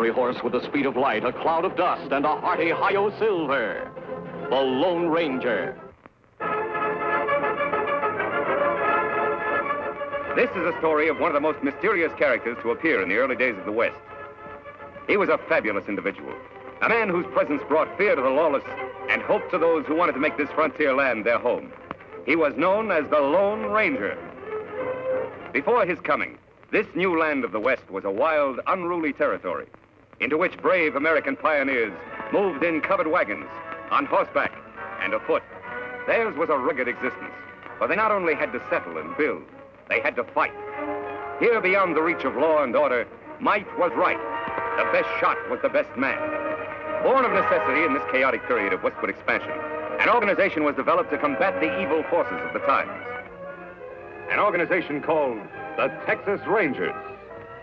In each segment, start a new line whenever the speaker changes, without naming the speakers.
ordinary horse with the speed of light, a cloud of dust, and a hearty hi-yo silver. The Lone Ranger.
This is a story of one of the most mysterious characters to appear in the early days of the West. He was a fabulous individual, a man whose presence brought fear to the lawless and hope to those who wanted to make this frontier land their home. He was known as the Lone Ranger. Before his coming, this new land of the West was a wild, unruly territory into which brave American pioneers moved in covered wagons, on horseback, and afoot. Theirs was a rugged existence, for they not only had to settle and build, they had to fight. Here, beyond the reach of law and order, might was right. The best shot was the best man. Born of necessity in this chaotic period of westward expansion, an organization was developed to combat the evil forces of the times. An organization called the Texas Rangers.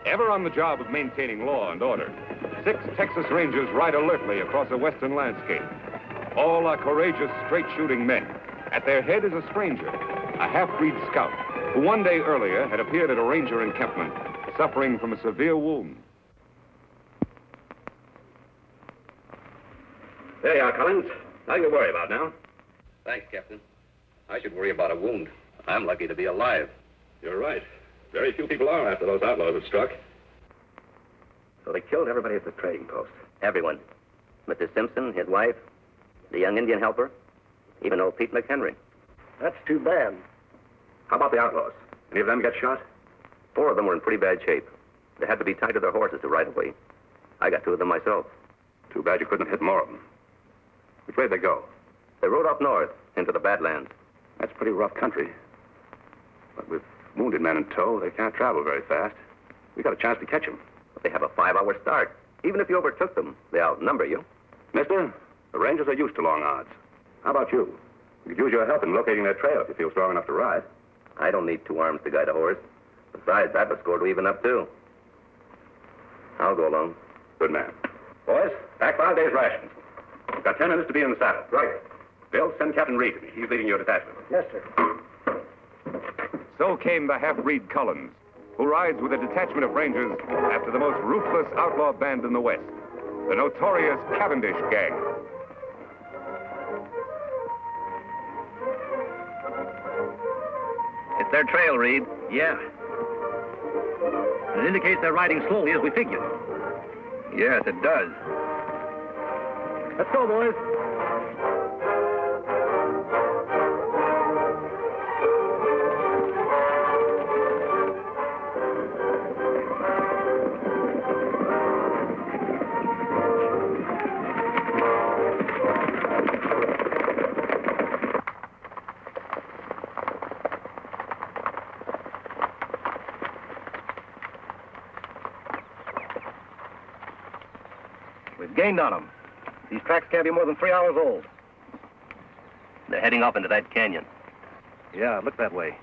Ever on the job of maintaining law and order, 6 Texas Rangers ride alertly across a western landscape. All are courageous, straight-shooting men. At their head is a stranger, a half-breed scout, who one day earlier had appeared at a ranger encampment, suffering from a severe wound.
There you are, Collins. Nothing to worry about now.
Thanks, Captain. I should worry about a wound. I'm lucky to be alive.
You're right. Very few people are after those outlaws have struck.
So they killed everybody at the trading post. Everyone. Mr. Simpson, his wife, the young Indian helper, even old Pete McHenry.
That's too bad. How about the outlaws? Any of them get shot?
4 of them were in pretty bad shape. They had to be tied to their horses to ride away. I got 2 of them myself.
Too bad you couldn't have hit more of them. Which way did they go?
They rode up north into the Badlands.
That's pretty rough country. But with wounded men in tow, they can't travel very fast. We got a chance to catch them.
But they have a 5-hour start. Even if you overtook them, they outnumber you.
Mister, the Rangers are used to long odds. How about you? You could use your help in locating their trail if you feel strong enough to ride.
I don't need 2 arms to guide a horse. Besides, I've a score to even up, too. I'll go along.
Good man. Boys, pack 5 days' rations. You've got 10 minutes to be in the saddle. Right. Bill, send Captain Reid to me. He's leading your detachment.
Yes, sir.
So came the half-breed Collins, who rides with a detachment of Rangers after the most ruthless outlaw band in the West, the notorious Cavendish Gang.
It's their trail, Reid. Yeah. It indicates they're riding slowly as we figured. Yes, it does.
Let's go, boys.
We've gained on them. These tracks can't be more than 3 hours old. They're heading up into that canyon. Yeah, it looks that way.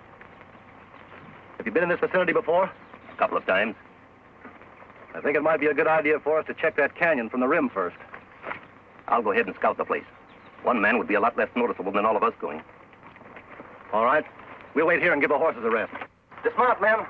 Have you been in this vicinity before? A couple of times. I think it might be a good idea for us to check that canyon from the rim first. I'll go ahead and scout the place. One man would be a lot less noticeable than all of us going. All right. We'll wait here and give the horses a rest. Dismount, men.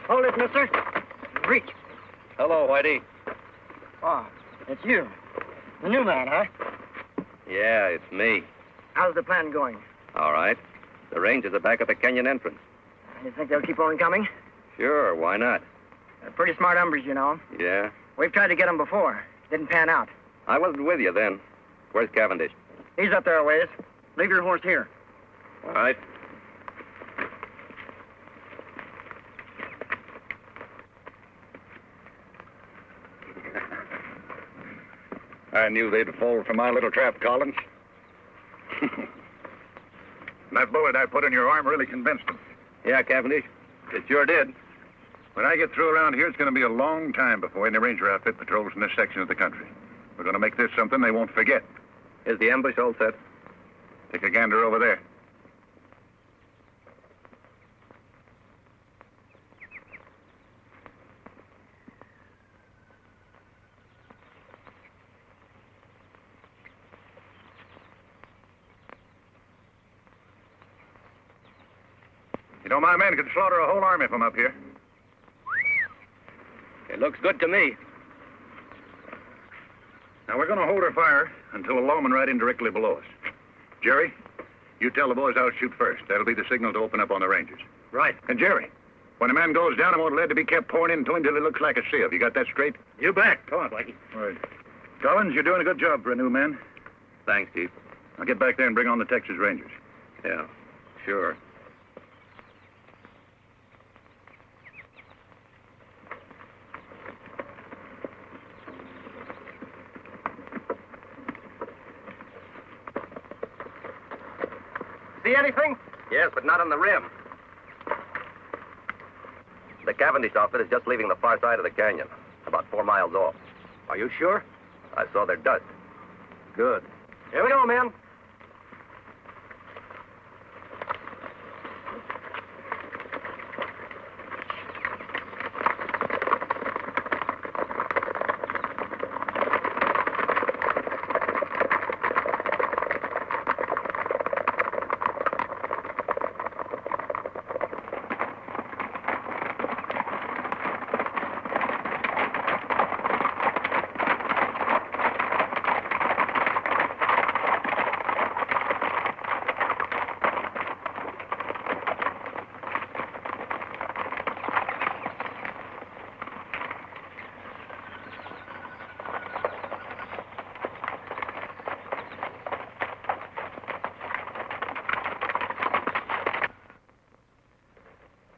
Hold it, mister. Reach.
Hello, Whitey.
Oh, it's you. The new man, huh?
Yeah, it's me.
How's the plan going?
All right. The Rangers are back at the canyon entrance.
You think they'll keep on coming?
Sure, why not?
They're pretty smart hombres, you know.
Yeah?
We've tried to get them before. Didn't pan out.
I wasn't with you then. Where's Cavendish?
He's up there a ways. Leave your horse here.
All right.
I knew they'd fall for my little trap, Collins. That bullet I put in your arm really convinced them.
Yeah, Cavendish. It sure did.
When I get through around here, it's going to be a long time before any ranger outfit patrols in this section of the country. We're going to make this something they won't forget.
Is the ambush all set?
Take a gander over there. You know, my men could slaughter a whole army from up here.
It looks good to me.
Now, we're going to hold our fire until a lawman right in directly below us. Jerry, you tell the boys I'll shoot first. That'll be the signal to open up on the Rangers.
Right.
And Jerry, when a man goes down, I want lead to be kept pouring into him till he looks like a sieve. You got that straight?
You bet. Come on, Blackie.
All right. Collins, you're doing a good job for a new man.
Thanks, Chief.
I'll get back there and bring on the Texas Rangers.
Yeah, sure.
See anything?
Yes, but not on the rim. The Cavendish outfit is just leaving the far side of the canyon, about 4 miles off.
Are you sure?
I saw their dust.
Good. Here we go, men.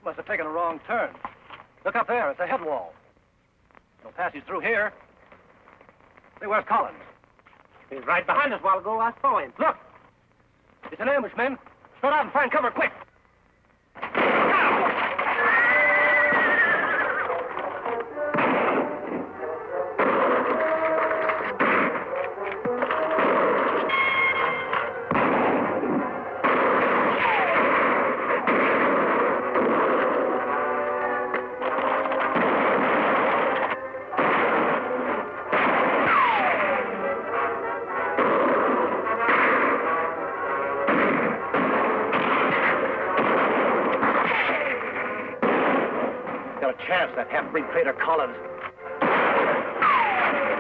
Must have taken a wrong turn. Look up there. It's a head wall. It'll pass you through here. Say, where's Collins? He was right behind us a while ago. I saw him. Look! It's an ambush, men. Spread out and find cover, quick! Chance, that half-breed traitor Collins.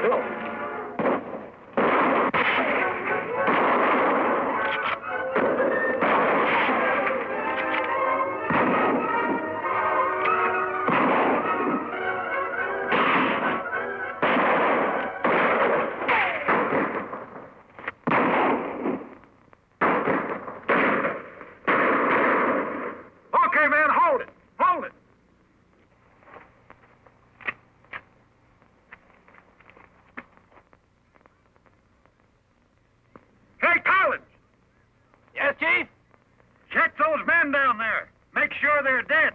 Bill.
Okay, man, hold it. Hold it.
Yes, Chief?
Check those men down there. Make sure they're dead.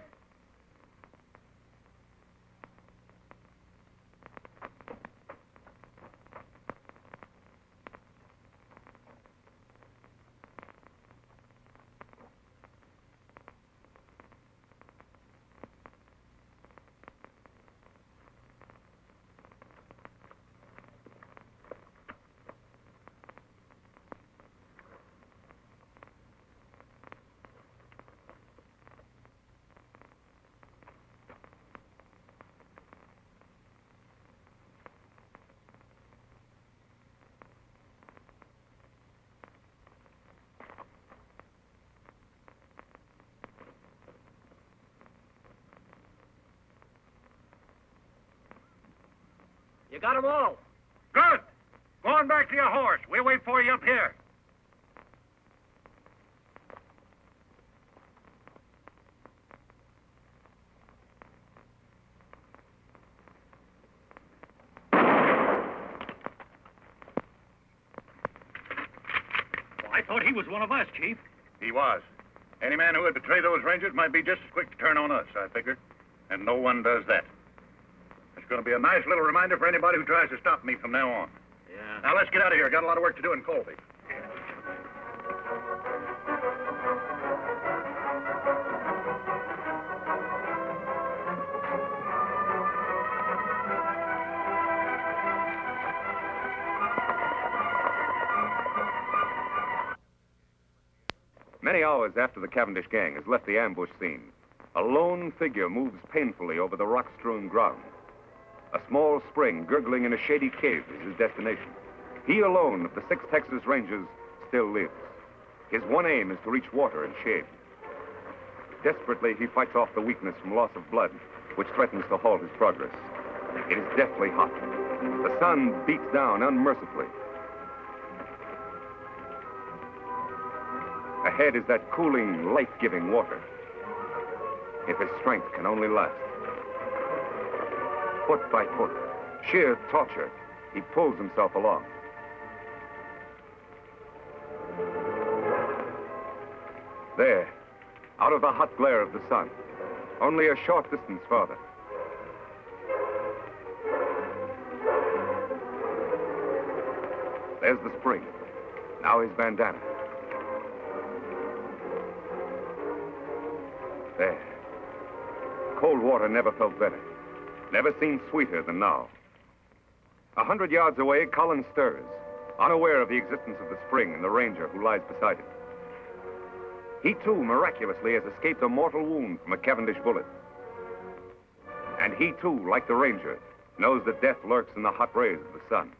You got them all.
Good. Go on back to your horse. We'll wait for you up here.
I thought he was one of us, Chief.
He was. Any man who would betray those Rangers might be just as quick to turn on us, I figured. And no one does that. It's going to be a nice little reminder for anybody who tries to stop me from now on.
Yeah.
Now, let's get out of here. Got a lot of work to do in Colby.
Many hours after the Cavendish gang has left the ambush scene, a lone figure moves painfully over the rock-strewn ground. A small spring gurgling in a shady cave is his destination. He alone of the 6 Texas Rangers still lives. His one aim is to reach water and shade. Desperately, he fights off the weakness from loss of blood, which threatens to halt his progress. It is deathly hot. The sun beats down unmercifully. Ahead is that cooling, life-giving water. If his strength can only last. Foot by foot, sheer torture, he pulls himself along. There, out of the hot glare of the sun, only a short distance farther. There's the spring. Now his bandana. There. Cold water never felt better. Never seemed sweeter than now. 100 yards away, Collins stirs, unaware of the existence of the spring and the ranger who lies beside it. He, too, miraculously has escaped a mortal wound from a Cavendish bullet. And he, too, like the ranger, knows that death lurks in the hot rays of the sun.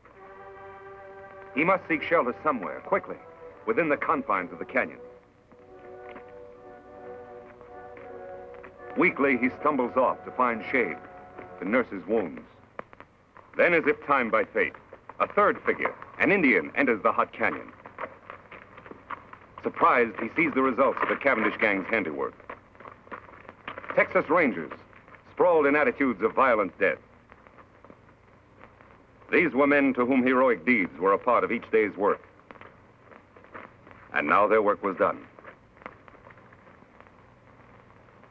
He must seek shelter somewhere, quickly, within the confines of the canyon. Weakly, he stumbles off to find shade, to nurse his wounds. Then, as if timed by fate, a third figure, an Indian, enters the hot canyon. Surprised, he sees the results of the Cavendish gang's handiwork. Texas Rangers, sprawled in attitudes of violent death. These were men to whom heroic deeds were a part of each day's work. And now their work was done.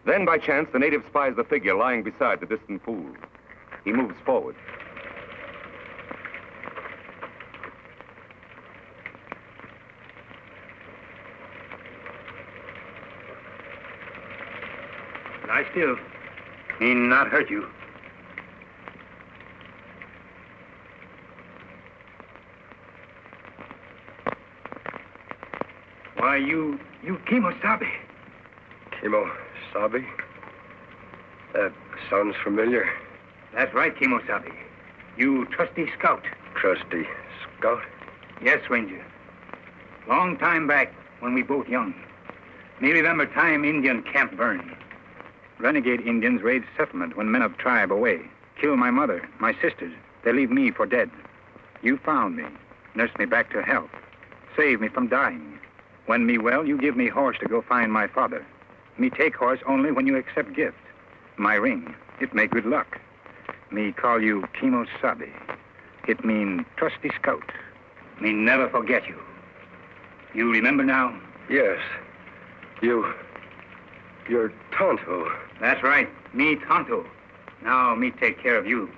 Then, by chance, the native spies the figure lying beside the distant pool. He moves forward.
Lie still. He not hurt you. Why, you Kimosabe.
Kimosabe? That sounds familiar.
That's right, Kimosabe. You trusty scout.
Trusty scout?
Yes, Ranger. Long time back, when we both young. Me remember time Indian camp burned. Renegade Indians raid settlement when men of tribe away. Kill my mother, my sisters. They leave me for dead. You found me, nursed me back to health. Saved me from dying. When me well, you give me horse to go find my father. Me take horse only when you accept gift. My ring, it make good luck. Me call you Kimosabe. It mean trusty scout. Me never forget you. You remember now?
Yes. You're Tonto.
That's right. Me Tonto. Now me take care of you.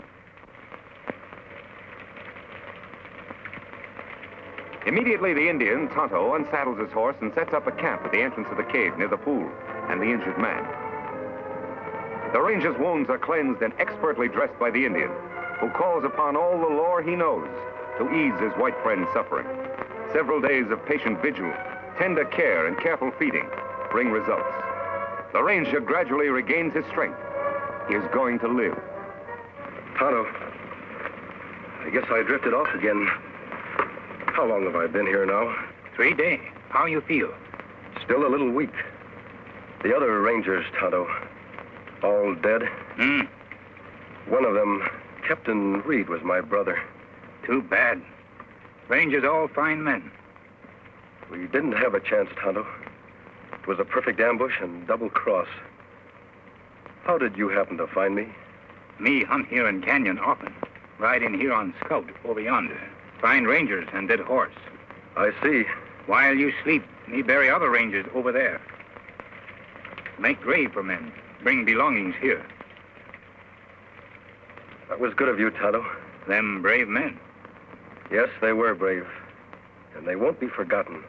Immediately, the Indian, Tonto, unsaddles his horse and sets up a camp at the entrance of the cave near the pool and the injured man. The ranger's wounds are cleansed and expertly dressed by the Indian, who calls upon all the lore he knows to ease his white friend's suffering. Several days of patient vigil, tender care, and careful feeding bring results. The ranger gradually regains his strength. He is going to live.
Tonto, I guess I drifted off again. How long have I been here now?
3 days. How you feel?
Still a little weak. The other rangers, Tonto, all dead? One of them, Captain Reid, was my brother.
Too bad. Rangers all fine men.
We didn't have a chance, Tonto. It was a perfect ambush and double cross. How did you happen to find me?
Me hunt here in canyon often. Ride in here on scout over yonder. Find rangers and dead horse.
I see.
While you sleep, me bury other rangers over there. Make grave for men. Bring belongings here.
That was good of you, Tonto.
Them brave men.
Yes, they were brave. And they won't be forgotten.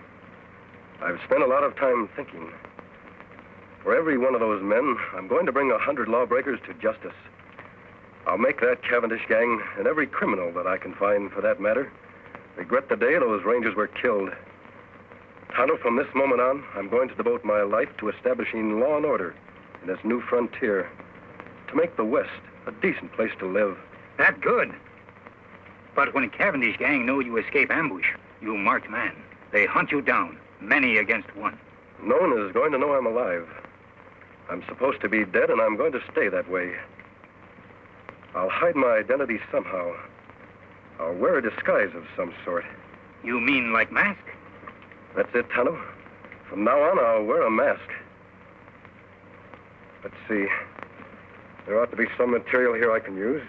I've spent a lot of time thinking. For every one of those men, I'm going to bring 100 lawbreakers to justice. I'll make that Cavendish gang, and every criminal that I can find, for that matter, regret the day those Rangers were killed. Tonto, from this moment on, I'm going to devote my life to establishing law and order in this new frontier, to make the West a decent place to live.
That good. But when Cavendish gang know you escape ambush, you marked man. They hunt you down, many against one.
No one is going to know I'm alive. I'm supposed to be dead, and I'm going to stay that way. I'll hide my identity somehow. I'll wear a disguise of some sort.
You mean like mask?
That's it, Tonto. From now on, I'll wear a mask. Let's see. There ought to be some material here I can use.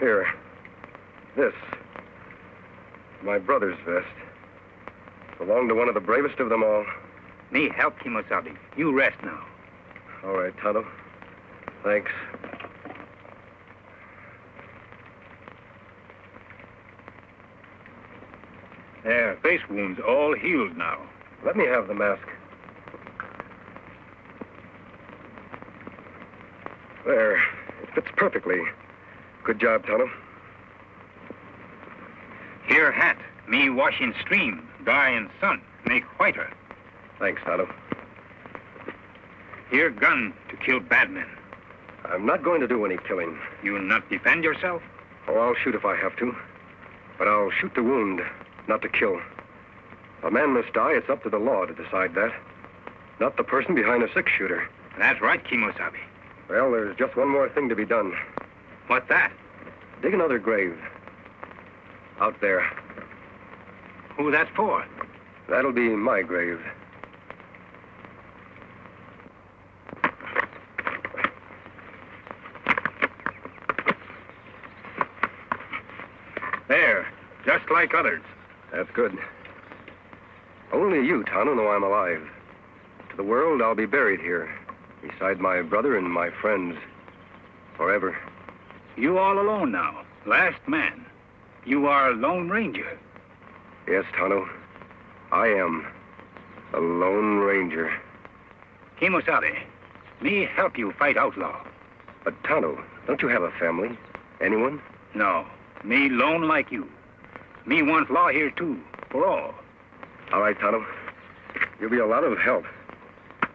Here. This. My brother's vest. Belonged to one of the bravest of them all.
Me help, Kimosabe. You rest now.
All right, Tonto. Thanks.
Their face wounds all healed now.
Let me have the mask. There. It fits perfectly. Good job, Tonto.
Here hat. Me wash in stream, dry in sun, make whiter.
Thanks, Tonto.
Here gun to kill bad men.
I'm not going to do any killing.
You'll not defend yourself?
Oh, I'll shoot if I have to. But I'll shoot to wound, not to kill. A man must die. It's up to the law to decide that. Not the person behind a six-shooter.
That's right, Kimosabe.
Well, there's just one more thing to be done.
What's that?
Dig another grave. Out there.
Who that's for?
That'll be my grave.
There, just like others.
That's good. Only you, Tonto, know I'm alive. To the world, I'll be buried here, beside my brother and my friends, forever.
You all alone now, last man. You are Lone Ranger.
Yes, Tonto. I am a Lone Ranger.
Kimosabe, me help you fight outlaw.
But, Tonto, don't you have a family? Anyone?
No, me lone like you. Me want law here too, for all.
All right, Tonto. You'll be a lot of help.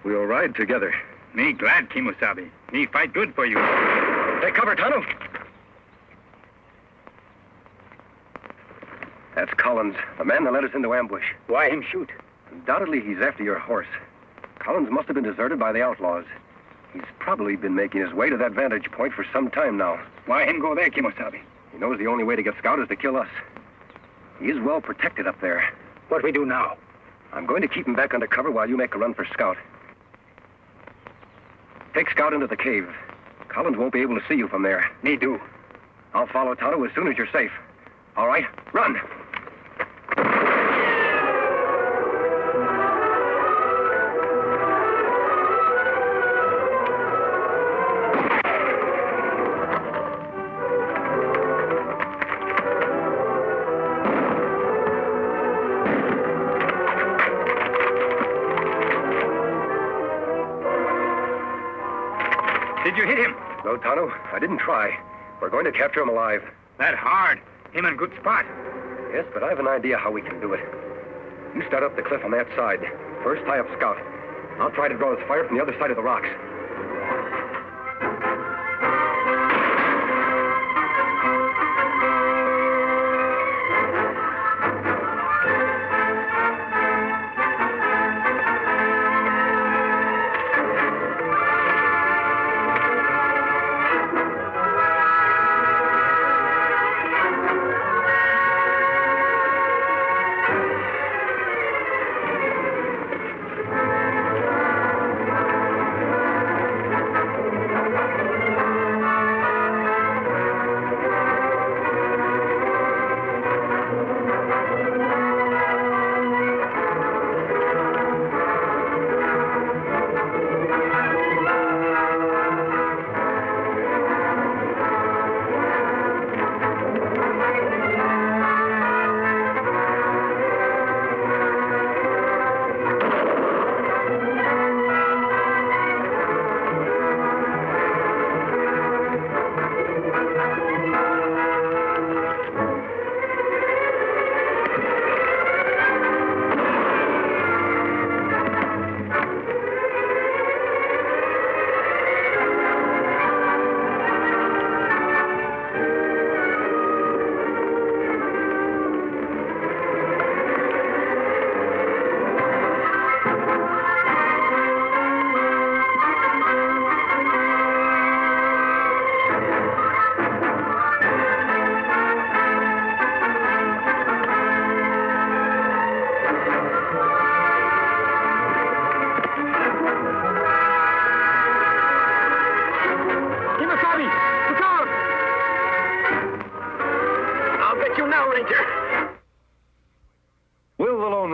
We'll ride together.
Me glad, Kimosabe. Me fight good for you.
Take cover, Tonto. That's Collins, the man that led us into ambush.
Why him shoot?
Undoubtedly, he's after your horse. Collins must have been deserted by the outlaws. He's probably been making his way to that vantage point for some time now.
Why him go there, Kimosabe?
He knows the only way to get Scout is to kill us. He is well protected up there.
What we do now?
I'm going to keep him back under cover while you make a run for Scout. Take Scout into the cave. Collins won't be able to see you from there.
Me do.
I'll follow Tonto as soon as you're safe. All right, run.
Did you hit him?
No, Tonto, I didn't try. We're going to capture him alive.
That hard. Him in good spot.
Yes, but I have an idea how we can do it. You start up the cliff on that side. First, tie up Scout. I'll try to draw his fire from the other side of the rocks.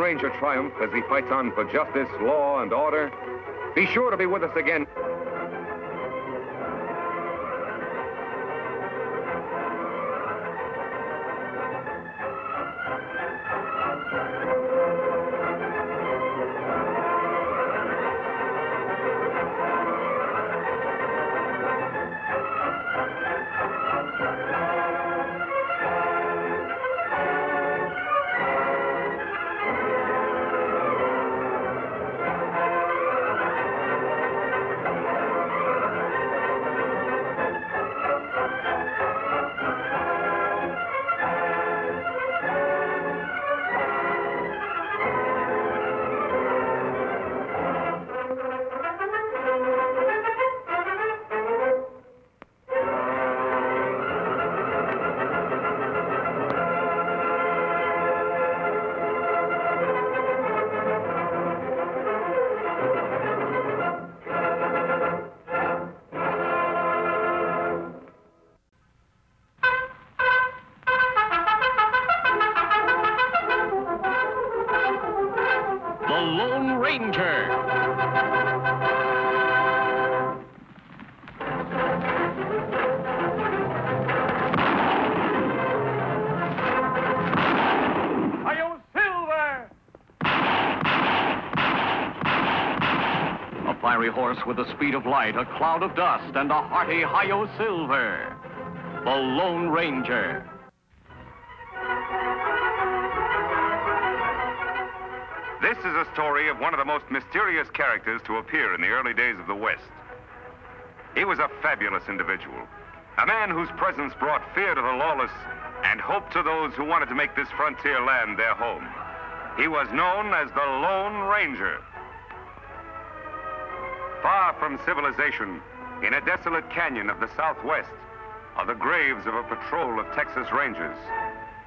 Ranger triumph as he fights on for justice, law, and order? Be sure to be with us again.
The Lone Ranger. A fiery horse with the speed of light, a cloud of dust, and a hearty hi-yo silver. The Lone Ranger.
This is a story of one of the most mysterious characters to appear in the early days of the West. He was a fabulous individual, a man whose presence brought fear to the lawless and hope to those who wanted to make this frontier land their home. He was known as the Lone Ranger. Far from civilization, in a desolate canyon of the Southwest, are the graves of a patrol of Texas Rangers,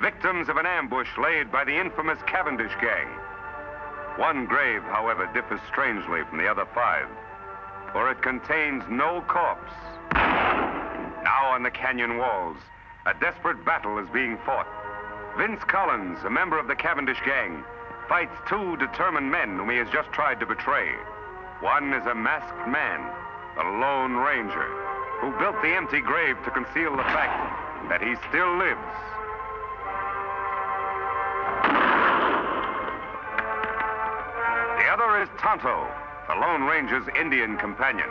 victims of an ambush laid by the infamous Cavendish gang. One grave, however, differs strangely from the other 5, for it contains no corpse. Now on the canyon walls, a desperate battle is being fought. Vince Collins, a member of the Cavendish gang, fights 2 determined men whom he has just tried to betray. One is a masked man, the Lone Ranger, who built the empty grave to conceal the fact that he still lives. The other is Tonto, the Lone Ranger's Indian companion.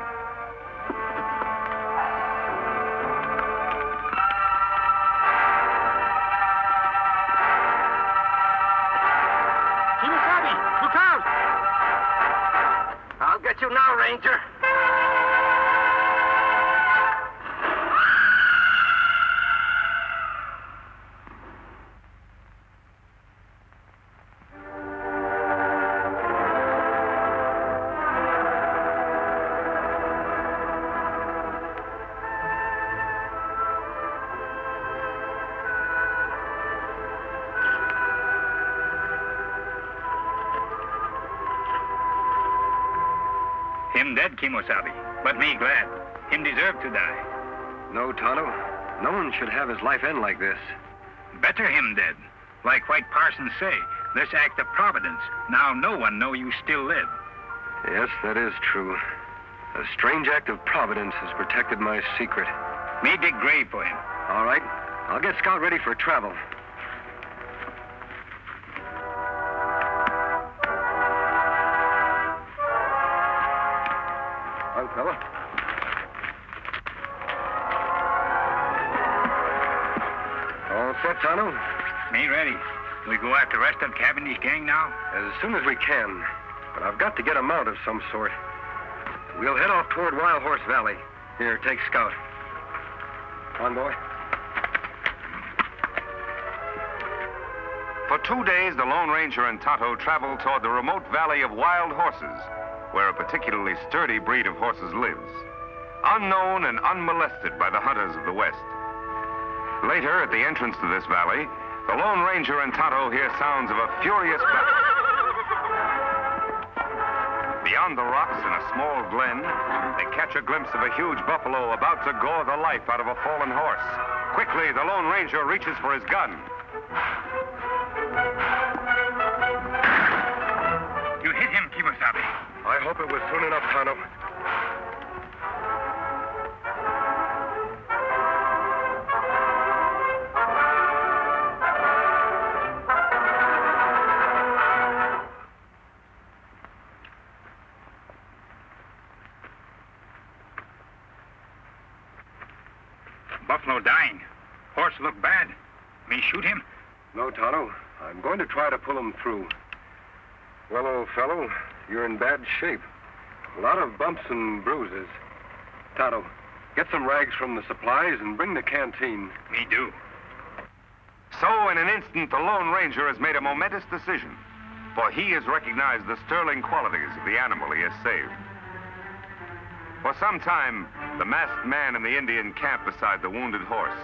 Look out! I'll get you now, Ranger.
Him dead, Kimosabe, but me glad. Him deserve to die.
No, Tonto. No one should have his life end like this.
Better him dead. Like White Parsons say, this act of providence. Now no one know you still live.
Yes, that is true. A strange act of providence has protected my secret.
Me dig grave for him.
All right. I'll get Scout ready for travel. On, fella. All set, Tonto?
Me ready. We go after the rest of Cavendish gang now?
As soon as we can. But I've got to get a mount of some sort. We'll head off toward Wild Horse Valley. Here, take Scout. On, boy.
For 2 days, the Lone Ranger and Tonto traveled toward the remote valley of Wild Horses, where a particularly sturdy breed of horses lives, unknown and unmolested by the hunters of the West. Later, at the entrance to this valley, the Lone Ranger and Tonto hear sounds of a furious battle. Beyond the rocks in a small glen, they catch a glimpse of a huge buffalo about to gore the life out of a fallen horse. Quickly, the Lone Ranger reaches for his gun.
soon enough, Tonto.
Buffalo dying. Horse look bad. Me shoot him?
No, Tonto. I'm going to try to pull him through. Well, old fellow, you're in bad shape. A lot of bumps and bruises. Tonto, get some rags from the supplies and bring the canteen.
Me do.
So, in an instant, the Lone Ranger has made a momentous decision, for he has recognized the sterling qualities of the animal he has saved. For some time, the masked man in the Indian camp beside the wounded horse,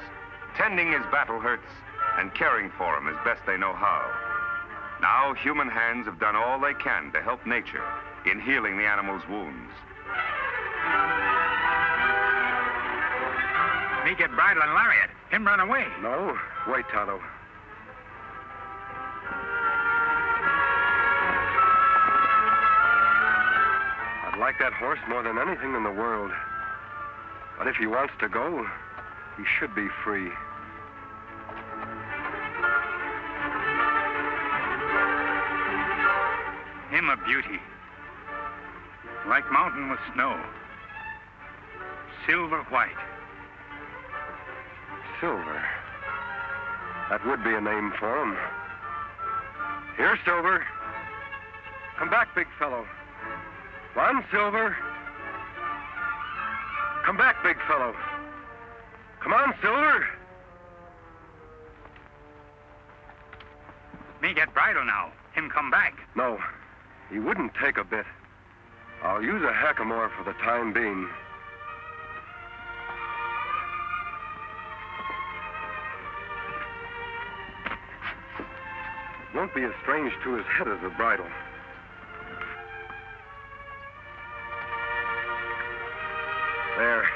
tending his battle hurts and caring for him as best they know how. Now, human hands have done all they can to help nature in healing the animal's wounds.
Me get bridle and lariat. Him run away.
No, wait, Tonto. I'd like that horse more than anything in the world. But if he wants to go, he should be free.
Him a beauty. Like mountain with snow. Silver white.
Silver. That would be a name for him. Here, Silver. Come back, big fellow. Come on, Silver. Come back, big fellow. Come on, Silver.
Me get bridle now. Him come back.
No, he wouldn't take a bit. I'll use a hackamore for the time being. Won't be as strange to his head as a bridle. There.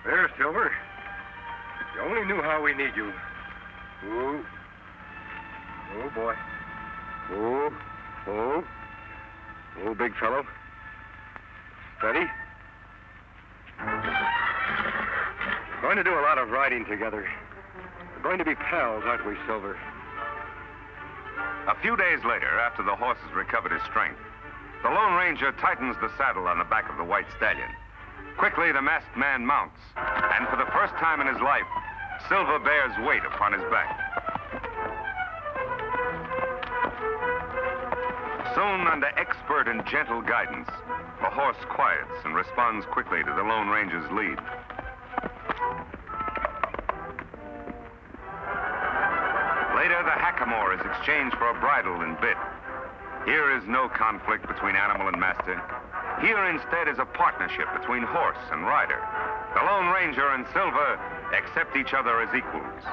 There, Silver. You only knew how we need you. Ooh. Oh, boy. Oh. Oh. Oh, big fellow. Steady. We're going to do a lot of riding together. We're going to be pals, aren't we, Silver?
A few days later, after the horse has recovered his strength, the Lone Ranger tightens the saddle on the back of the white stallion. Quickly, the masked man mounts, and for the first time in his life, Silver bears weight upon his back. Soon, under expert and gentle guidance, the horse quiets and responds quickly to the Lone Ranger's lead. Later, the hackamore is exchanged for a bridle and bit. Here is no conflict between animal and master. Here, instead, is a partnership between horse and rider. The Lone Ranger and Silver accept each other as equals.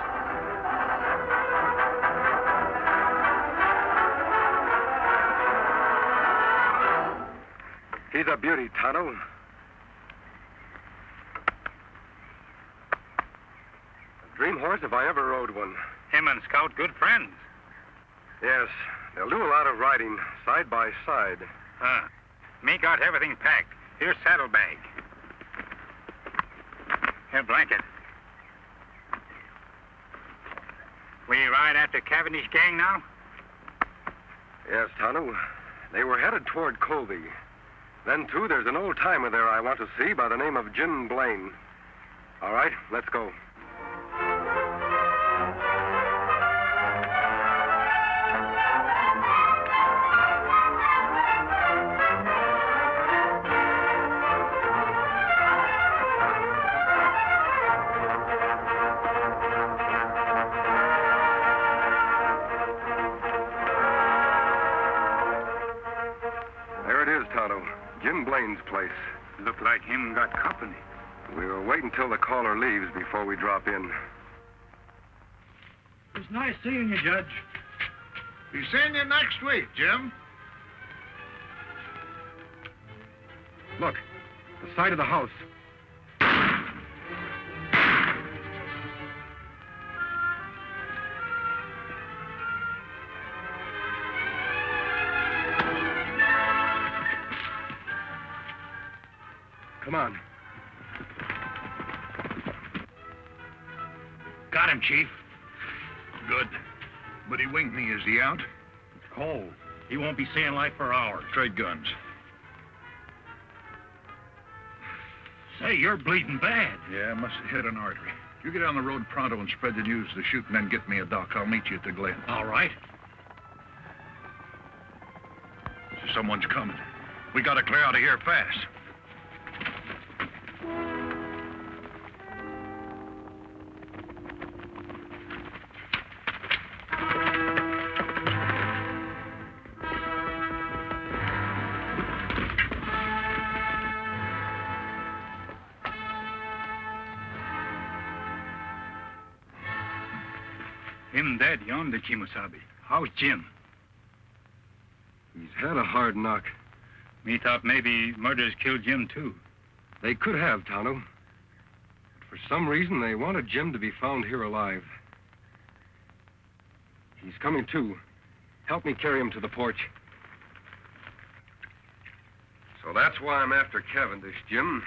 He's a beauty, Tonto. A dream horse if I ever rode one.
Him and Scout good friends.
Yes, they'll do a lot of riding, side by side.
Me got everything packed. Here's saddlebag. Here, blanket. We ride after Cavendish gang now?
Yes, Tonto. They were headed toward Colby. Then, too, there's an old-timer there I want to see by the name of Jim Blaine. All right, let's go. There it is, Tonto. Jim Blaine's place.
Look like him got company.
We'll wait until the caller leaves before we drop in.
It's nice seeing you, Judge.
Be seeing you next week, Jim.
Look, the side of the house. Come on.
Got him, Chief. Good. But he winged me. Is he out?
Cold. He won't be seeing light for hours.
Trade guns.
Say, you're bleeding bad.
Yeah, must have hit an artery. You get on the road pronto and spread the news to the shoot, and then get me a doc. I'll meet you at the Glen.
All right.
Someone's coming. We gotta clear out of here fast.
Him dead yonder, Kimosabe. How's Jim?
He's had a hard knock.
Me thought maybe murderers killed Jim, too.
They could have, Tonto. But for some reason, they wanted Jim to be found here alive. He's coming, too. Help me carry him to the porch. So that's why I'm after Cavendish, Jim.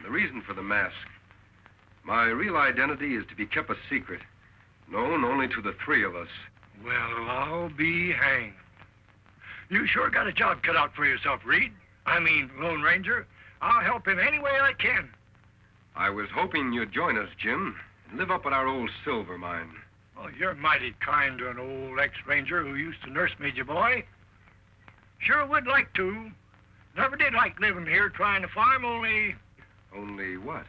The reason for the mask. My real identity is to be kept a secret, known only to the three of us.
Well, I'll be hanged. You sure got a job cut out for yourself, Reid. I mean, Lone Ranger. I'll help in any way I can.
I was hoping you'd join us, Jim, and live up at our old silver mine.
Oh, you're mighty kind to an old ex-ranger who used to nurse me, boy. Sure would like to. Never did like living here trying to farm, only...
Only what?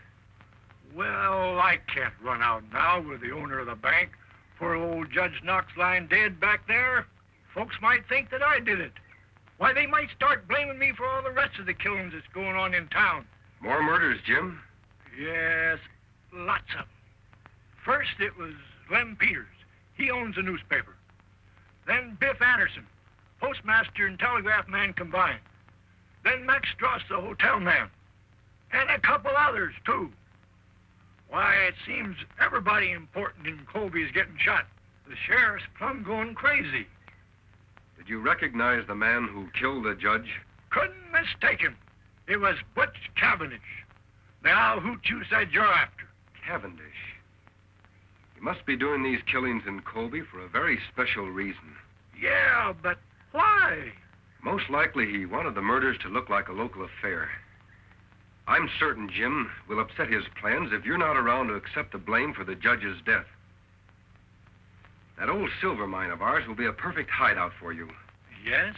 Well, I can't run out now with the owner of the bank. Poor old Judge Knox lying dead back there. Folks might think that I did it. Why, they might start blaming me for all the rest of the killings that's going on in town.
More murders, Jim?
Yes, lots of them. First, it was Lem Peters. He owns a newspaper. Then Biff Anderson, postmaster and telegraph man combined. Then Max Strauss, the hotel man. And a couple others, too. Why, it seems everybody important in Colby is getting shot. The sheriff's plumb going crazy.
Did you recognize the man who killed the judge?
Couldn't mistake him. It was Butch Cavendish. Now, who you said you're after?
Cavendish. He must be doing these killings in Colby for a very special reason.
Yeah, but why?
Most likely he wanted the murders to look like a local affair. I'm certain, Jim, will upset his plans if you're not around to accept the blame for the judge's death. That old silver mine of ours will be a perfect hideout for you.
Yes,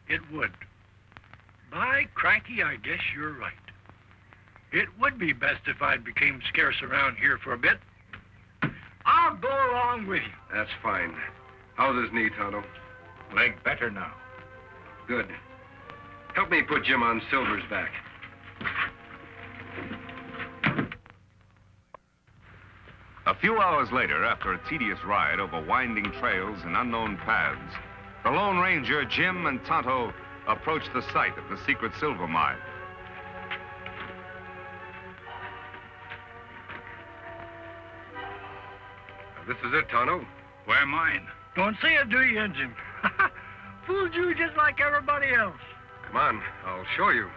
it would. By cranky, I guess you're right. It would be best if I became scarce around here for a bit. I'll go along with you.
That's fine. How's his knee, Tonto?
Leg better now.
Good. Help me put Jim on Silver's back.
A few hours later, after a tedious ride over winding trails and unknown paths, the Lone Ranger, Jim, and Tonto approached the site of the secret silver mine.
This is it, Tonto.
Where mine?
Don't see it, do you, Injun? Fooled you just like everybody else.
Come on, I'll show you.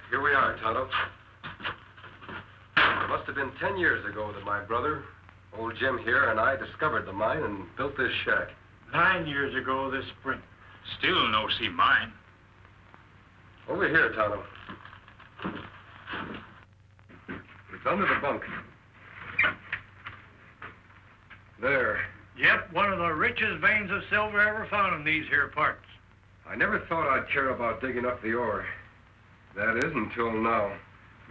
Here we are, Tonto. It must have been 10 years ago that my brother, old Jim here, and I discovered the mine and built this shack.
9 years ago this spring.
Still no see mine.
Over here, Tonto. It's under the bunk. There.
Yep, one of the richest veins of silver ever found in these here parts.
I never thought I'd care about digging up the ore. That is, until now.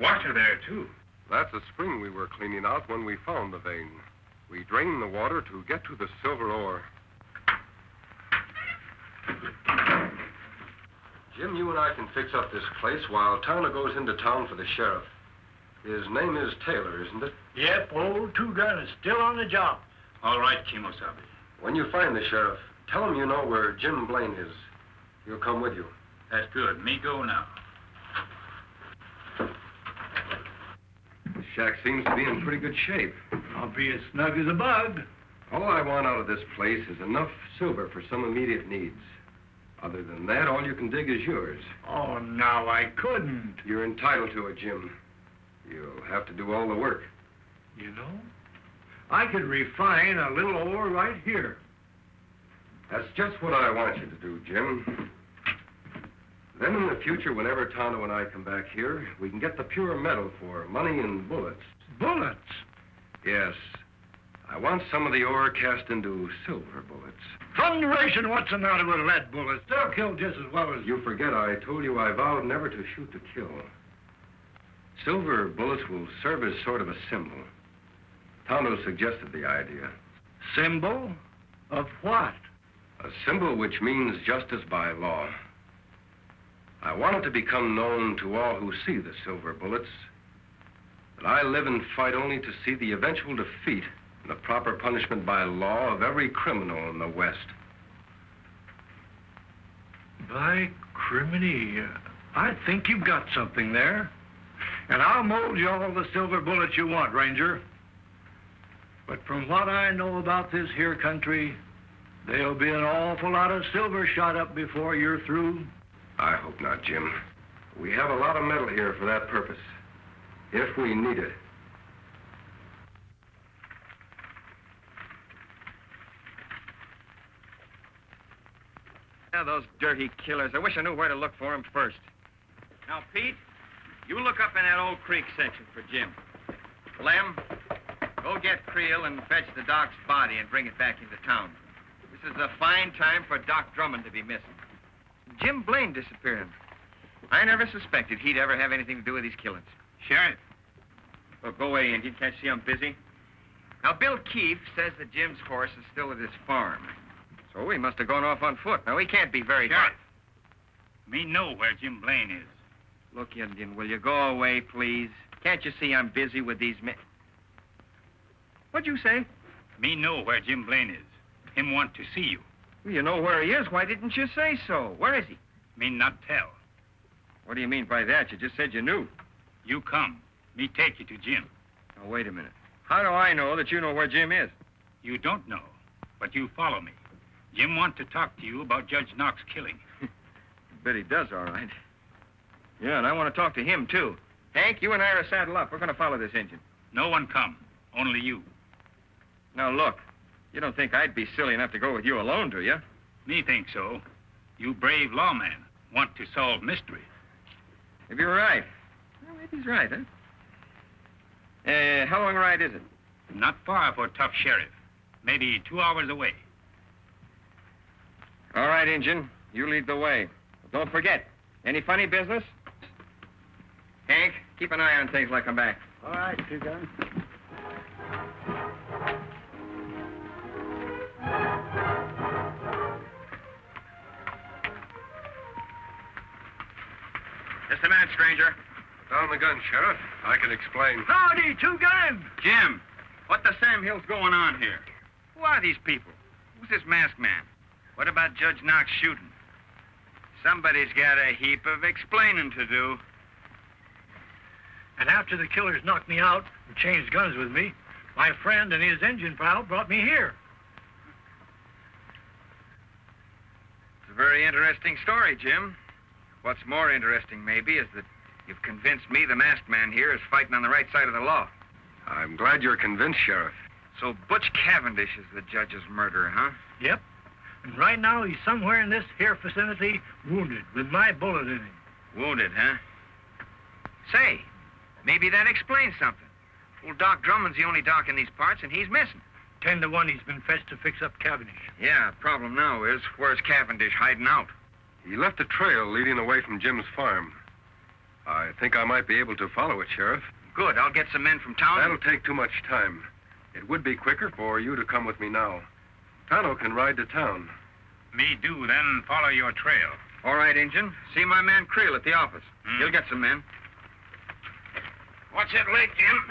Water there, too.
That's a spring we were cleaning out when we found the vein. We drained the water to get to the silver ore. Jim, you and I can fix up this place while Tonto goes into town for the sheriff. His name is Taylor, isn't it?
Yep, old Two-Gun is still on the job.
All right, Kimosabe.
When you find the sheriff, tell him you know where Jim Blaine is. He'll come with you.
That's good. Me go now.
The shack seems to be in pretty good shape.
I'll be as snug as a bug.
All I want out of this place is enough silver for some immediate needs. Other than that, all you can dig is yours.
Oh, now I couldn't.
You're entitled to it, Jim. You'll have to do all the work.
You know, I could refine a little ore right here.
That's just what I want you to do, Jim. Then in the future, whenever Tonto and I come back here, we can get the pure metal for money and bullets.
Bullets?
Yes. I want some of the ore cast into silver bullets.
Thunderation, what's the matter with lead bullets? They'll kill just as well as...
You forget I told you I vowed never to shoot to kill. Silver bullets will serve as sort of a symbol. Tonto suggested the idea.
Symbol? Of what?
A symbol which means justice by law. I want it to become known to all who see the silver bullets that I live and fight only to see the eventual defeat and the proper punishment by law of every criminal in the West.
By criminy, I think you've got something there. And I'll mold you all the silver bullets you want, Ranger. But from what I know about this here country, there'll be an awful lot of silver shot up before you're through.
I hope not, Jim. We have a lot of metal here for that purpose, if we need it.
Now, those dirty killers. I wish I knew where to look for them first. Now, Pete, you look up in that old creek section for Jim. Lem, go get Creel and fetch the doc's body and bring it back into town. This is a fine time for Doc Drummond to be missing. Jim Blaine disappearing. I never suspected he'd ever have anything to do with these killings.
Sheriff.
Well, go away, Indian. Can't you see I'm busy? Now, Bill Keefe says that Jim's horse is still at his farm. So he must have gone off on foot. Now, he can't be very far.
Sheriff. Me know where Jim Blaine is.
Look, Indian, will you go away, please? Can't you see I'm busy with these men? What'd you say?
Me know where Jim Blaine is. Him want to see you.
Well, you know where he is. Why didn't you say so? Where is he?
Me not tell.
What do you mean by that? You just said you knew.
You come. Me take you to Jim.
Now, wait a minute. How do I know that you know where Jim is?
You don't know, but you follow me. Jim want to talk to you about Judge Knox killing.
I bet he does, all right. Yeah, and I want to talk to him, too. Hank, you and I are saddle up. We're going to follow this engine.
No one come. Only you.
Now, look. You don't think I'd be silly enough to go with you alone, do you?
Me think so. You brave lawman want to solve mystery.
Maybe you're right. Well, maybe he's right, huh? How long a ride is it?
Not far for tough sheriff. Maybe 2 hours away.
All right, Injun. You lead the way. But don't forget, any funny business? Hank, keep an eye on things like I'm back.
All right, Two-Gun.
Just a minute, stranger.
Down the gun, Sheriff. I can explain.
Howdy, Two-Gun!
Jim, what the Sam Hill's going on here? Who are these people? Who's this masked man? What about Judge Knox shooting? Somebody's got a heap of explaining to do.
And after the killers knocked me out and changed guns with me, my friend and his engine pal brought me here.
It's a very interesting story, Jim. What's more interesting, maybe, is that you've convinced me the masked man here is fighting on the right side of the law.
I'm glad you're convinced, Sheriff.
So Butch Cavendish is the judge's murderer, huh?
Yep. And right now he's somewhere in this here vicinity, wounded, with my bullet in him.
Wounded, huh? Say, maybe that explains something. Old Doc Drummond's the only doc in these parts, and he's missing.
10 to 1 he's been fetched to fix up Cavendish.
Yeah, the problem now is, where's Cavendish hiding out?
He left a trail leading away from Jim's farm. I think I might be able to follow it, Sheriff.
Good, I'll get some men from town.
That'll take too much time. It would be quicker for you to come with me now. Tonto can ride to town.
Me do, then follow your trail.
All right, Injun. See my man Creel at the office. He'll get some men.
What's it late, Jim?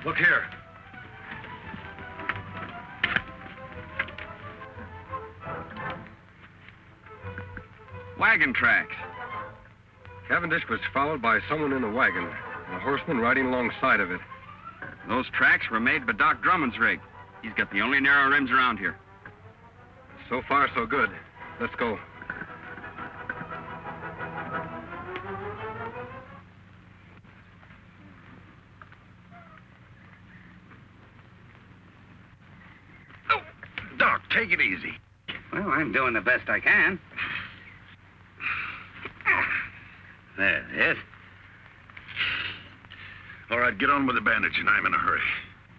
Look here.
Wagon tracks.
Cavendish was followed by someone in a wagon, and a horseman riding alongside of it.
Those tracks were made by Doc Drummond's rig. He's got the only narrow rims around here.
So far, so good. Let's go.
Oh, Doc, take it easy.
Well, I'm doing the best I can. There, yes.
All right, get on with the bandaging. I'm in a hurry.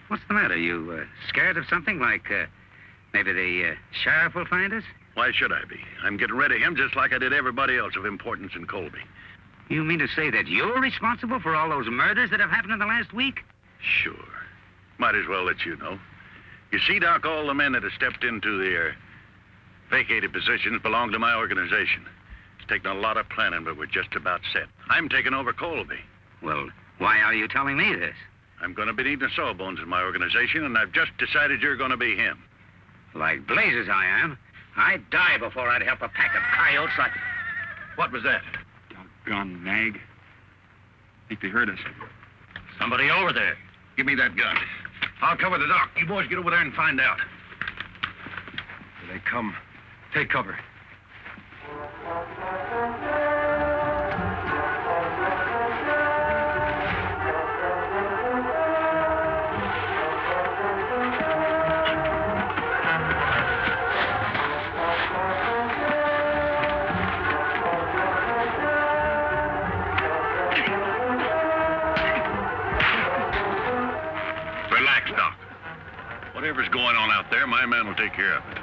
What's the matter? You scared of something like maybe the sheriff will find us?
Why should I be? I'm getting rid of him just like I did everybody else of importance in Colby.
You mean to say that you're responsible for all those murders that have happened in the last week?
Sure. Might as well let you know. You see, Doc, all the men that have stepped into their vacated positions belong to my organization. It's taken a lot of planning, but we're just about set. I'm taking over Colby.
Well, why are you telling me this?
I'm going to be needing sawbones in my organization, and I've just decided you're going to be him.
Like blazes I am. I'd die before I'd help a pack of coyotes like...
What was that?
Doggone nag. Think they heard us.
Somebody over there. Give me that gun. I'll cover the dock. You boys get over there and find out.
Here they come. Take cover.
Relax, Doc. Whatever's going on out there, my man will take care of it.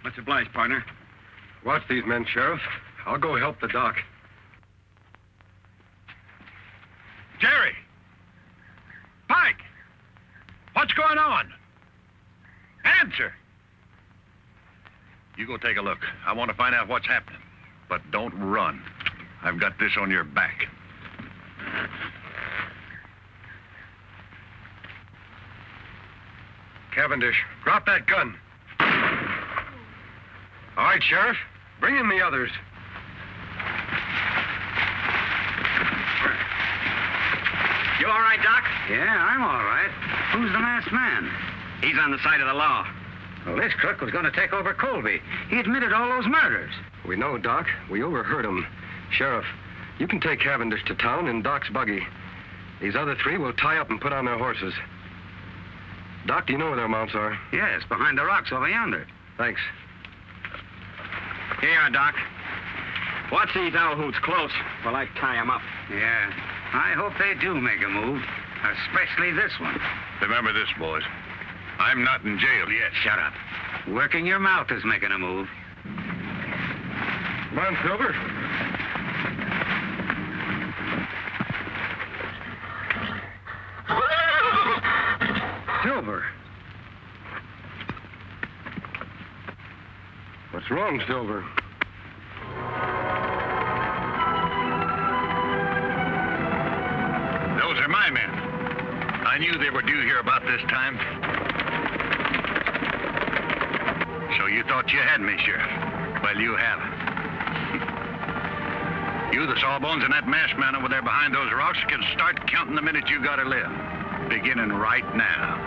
Much obliged, partner.
Watch these men, Sheriff. I'll go help the doc.
Jerry! Pike! What's going on? Answer!
You go take a look. I want to find out what's happening. But don't run. I've got this on your back.
Cavendish, drop that gun. All right, Sheriff. Bring in the others.
You all right, Doc?
Yeah, I'm all right. Who's the masked man?
He's on the side of the law.
Well, this crook was going to take over Colby. He admitted all those murders.
We know, Doc. We overheard him. Sheriff, you can take Cavendish to town in Doc's buggy. These other three will tie up and put on their horses. Doc, do you know where their mounts are?
Yes, behind the rocks over yonder.
Thanks.
Here you are, Doc. Watch these owl hoots close while I tie them up.
Yeah, I hope they do make a move, especially this one.
Remember this, boys. I'm not in jail yet.
Shut up. Working your mouth is making a move.
Come on, Silver. Silver. What's wrong, Silver?
Those are my men. I knew they were due here about this time. So you thought you had me, Sheriff. Well, you haven't. You, the sawbones, and that masked man over there behind those rocks can start counting the minutes you gotta live. Beginning right now.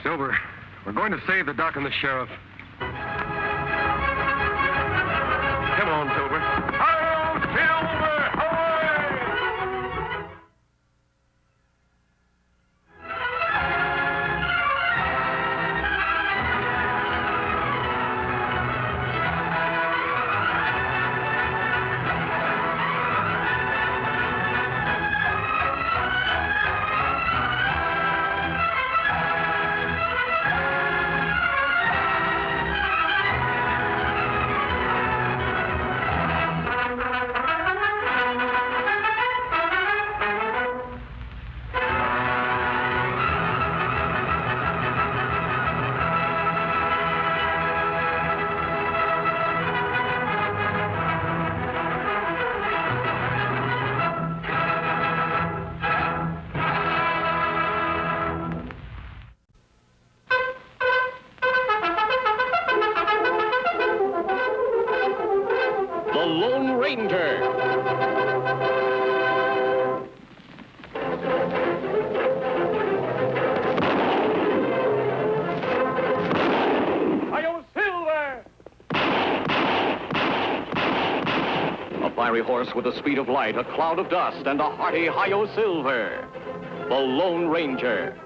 Silver, we're going to save the doc and the sheriff. Come on, Silver.
Hello, Silver! Hooray!
Lone Ranger. A fiery horse with the speed of light, a cloud of dust, and a hearty Hi-Yo Silver. The Lone Ranger.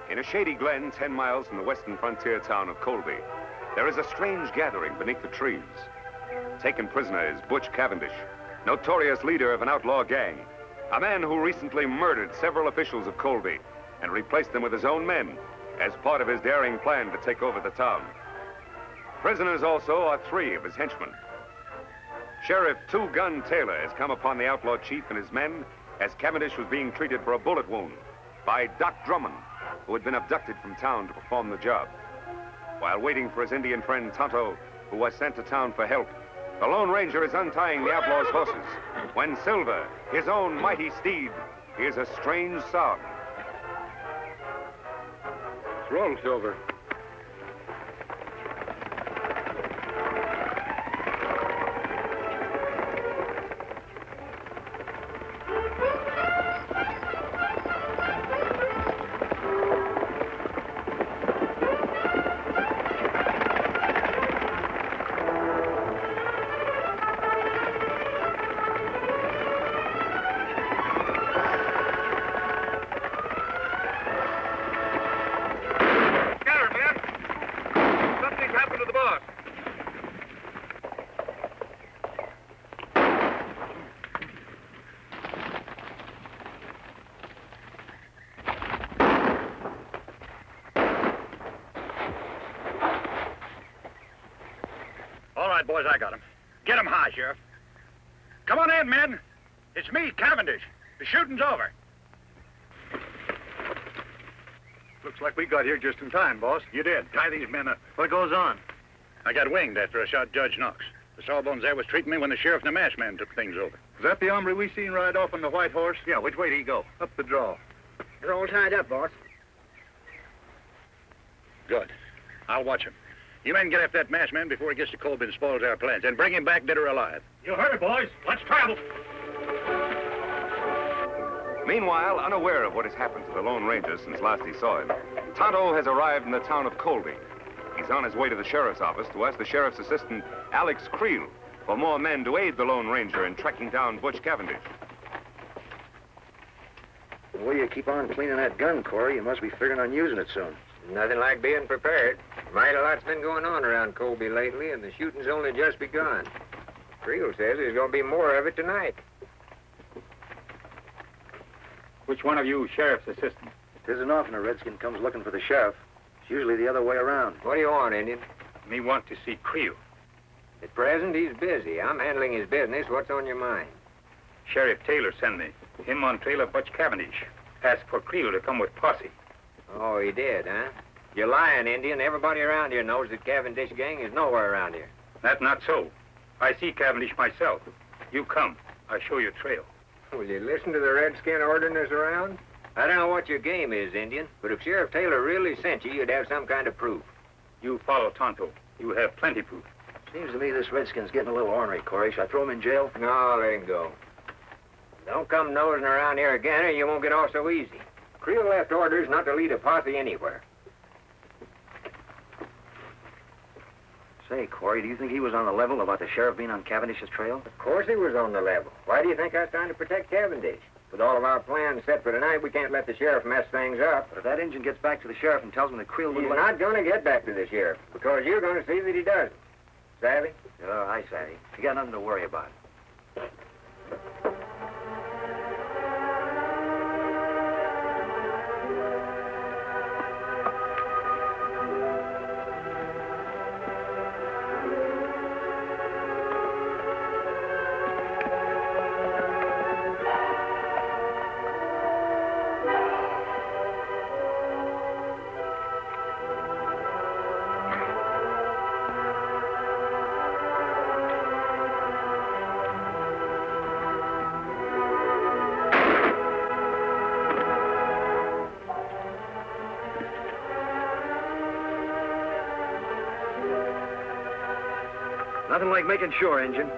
In a shady glen 10 miles from the western frontier town of Colby, there is a strange gathering beneath the trees. Taken prisoner is Butch Cavendish, notorious leader of an outlaw gang, a man who recently murdered several officials of Colby and replaced them with his own men as part of his daring plan to take over the town. Prisoners also are 3 of his henchmen. Sheriff Two Gun Taylor has come upon the outlaw chief and his men as Cavendish was being treated for a bullet wound by Doc Drummond, who had been abducted from town to perform the job. While waiting for his Indian friend Tonto, who was sent to town for help, the Lone Ranger is untying the outlaw's horses when Silver, his own mighty steed, hears a strange sound.
What's wrong, Silver?
All right, boys, I got him. Get him high, Sheriff. Come on in, men. It's me, Cavendish. The shooting's over.
Looks like we got here just in time, boss.
You did. Tie these men up.
What goes on?
I got winged after I shot Judge Knox. The sawbones there was treating me when the sheriff and the masked man took things over.
Is that the hombre we seen ride off on the white horse?
Yeah, which way did he go?
Up the draw.
They're all tied up, boss.
Good. I'll watch him. You men get after that masked man before he gets to Colby and spoils our plans, and bring him back dead or alive.
You heard it, boys. Let's travel.
Meanwhile, unaware of what has happened to the Lone Ranger since last he saw him, Tonto has arrived in the town of Colby. He's on his way to the sheriff's office to ask the sheriff's assistant, Alex Creel, for more men to aid the Lone Ranger in tracking down Butch Cavendish.
The way you keep on cleaning that gun, Corey, you must be figuring on using it soon.
Nothing like being prepared. Mighty lot's been going on around Colby lately, and the shooting's only just begun. Creel says there's going to be more of it tonight.
Which one of you sheriff's assistant?
It isn't often a redskin comes looking for the sheriff. It's usually the other way around.
What do you want, Indian?
Me want to see Creel.
At present, he's busy. I'm handling his business. What's on your mind?
Sheriff Taylor sent me. Him on trail of Butch Cavendish. Asked for Creel to come with posse.
Oh, he did, huh? You're lying, Indian. Everybody around here knows that Cavendish gang is nowhere around here.
That's not so. I see Cavendish myself. You come. I show you trail.
Will you listen to the redskin ordering us around? I don't know what your game is, Indian, but if Sheriff Taylor really sent you, you'd have some kind of proof.
You follow Tonto. You have plenty proof.
Seems to me this redskin's getting a little ornery, Corey. Should I throw him in jail?
No, let him go. Don't come nosing around here again, or you won't get off so easy. Creel left orders not to lead a posse anywhere.
Say, Corey, do you think he was on the level about the sheriff being on Cavendish's trail?
Of course he was on the level. Why do you think I was trying to protect Cavendish? With all of our plans set for tonight, we can't let the sheriff mess things up.
But if that Injun gets back to the sheriff and tells him that Creel would...
He's not going to get back to the sheriff, because you're going to see that he doesn't. Savvy?
Oh, I savvy. You got nothing to worry about. Nothing like making sure, Injun.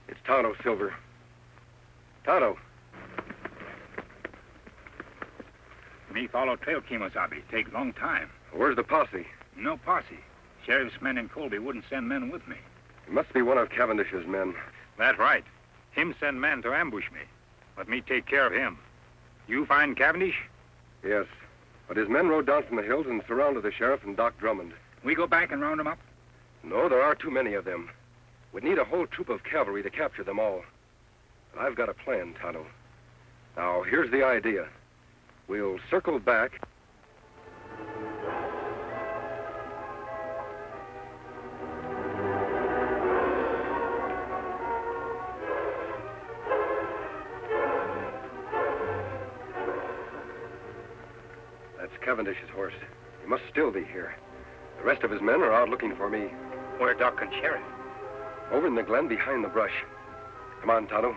It's Tonto, Silver. Tonto.
Me follow trail Kemosabe. Take long time.
Where's the posse?
No posse. Sheriff's men in Colby wouldn't send men with me.
It must be one of Cavendish's men.
That's right. Him send men to ambush me. Let me take care of him. You find Cavendish?
Yes. But his men rode down from the hills and surrounded the sheriff and Doc Drummond.
We go back and round them up?
No, there are too many of them. We'd need a whole troop of cavalry to capture them all. But I've got a plan, Tonto. Now, here's the idea. We'll circle back. That's Cavendish's horse. He must still be here. The rest of his men are out looking for me.
Where Doc and Sheriff?
Over in the glen behind the brush. Come on, Tonto.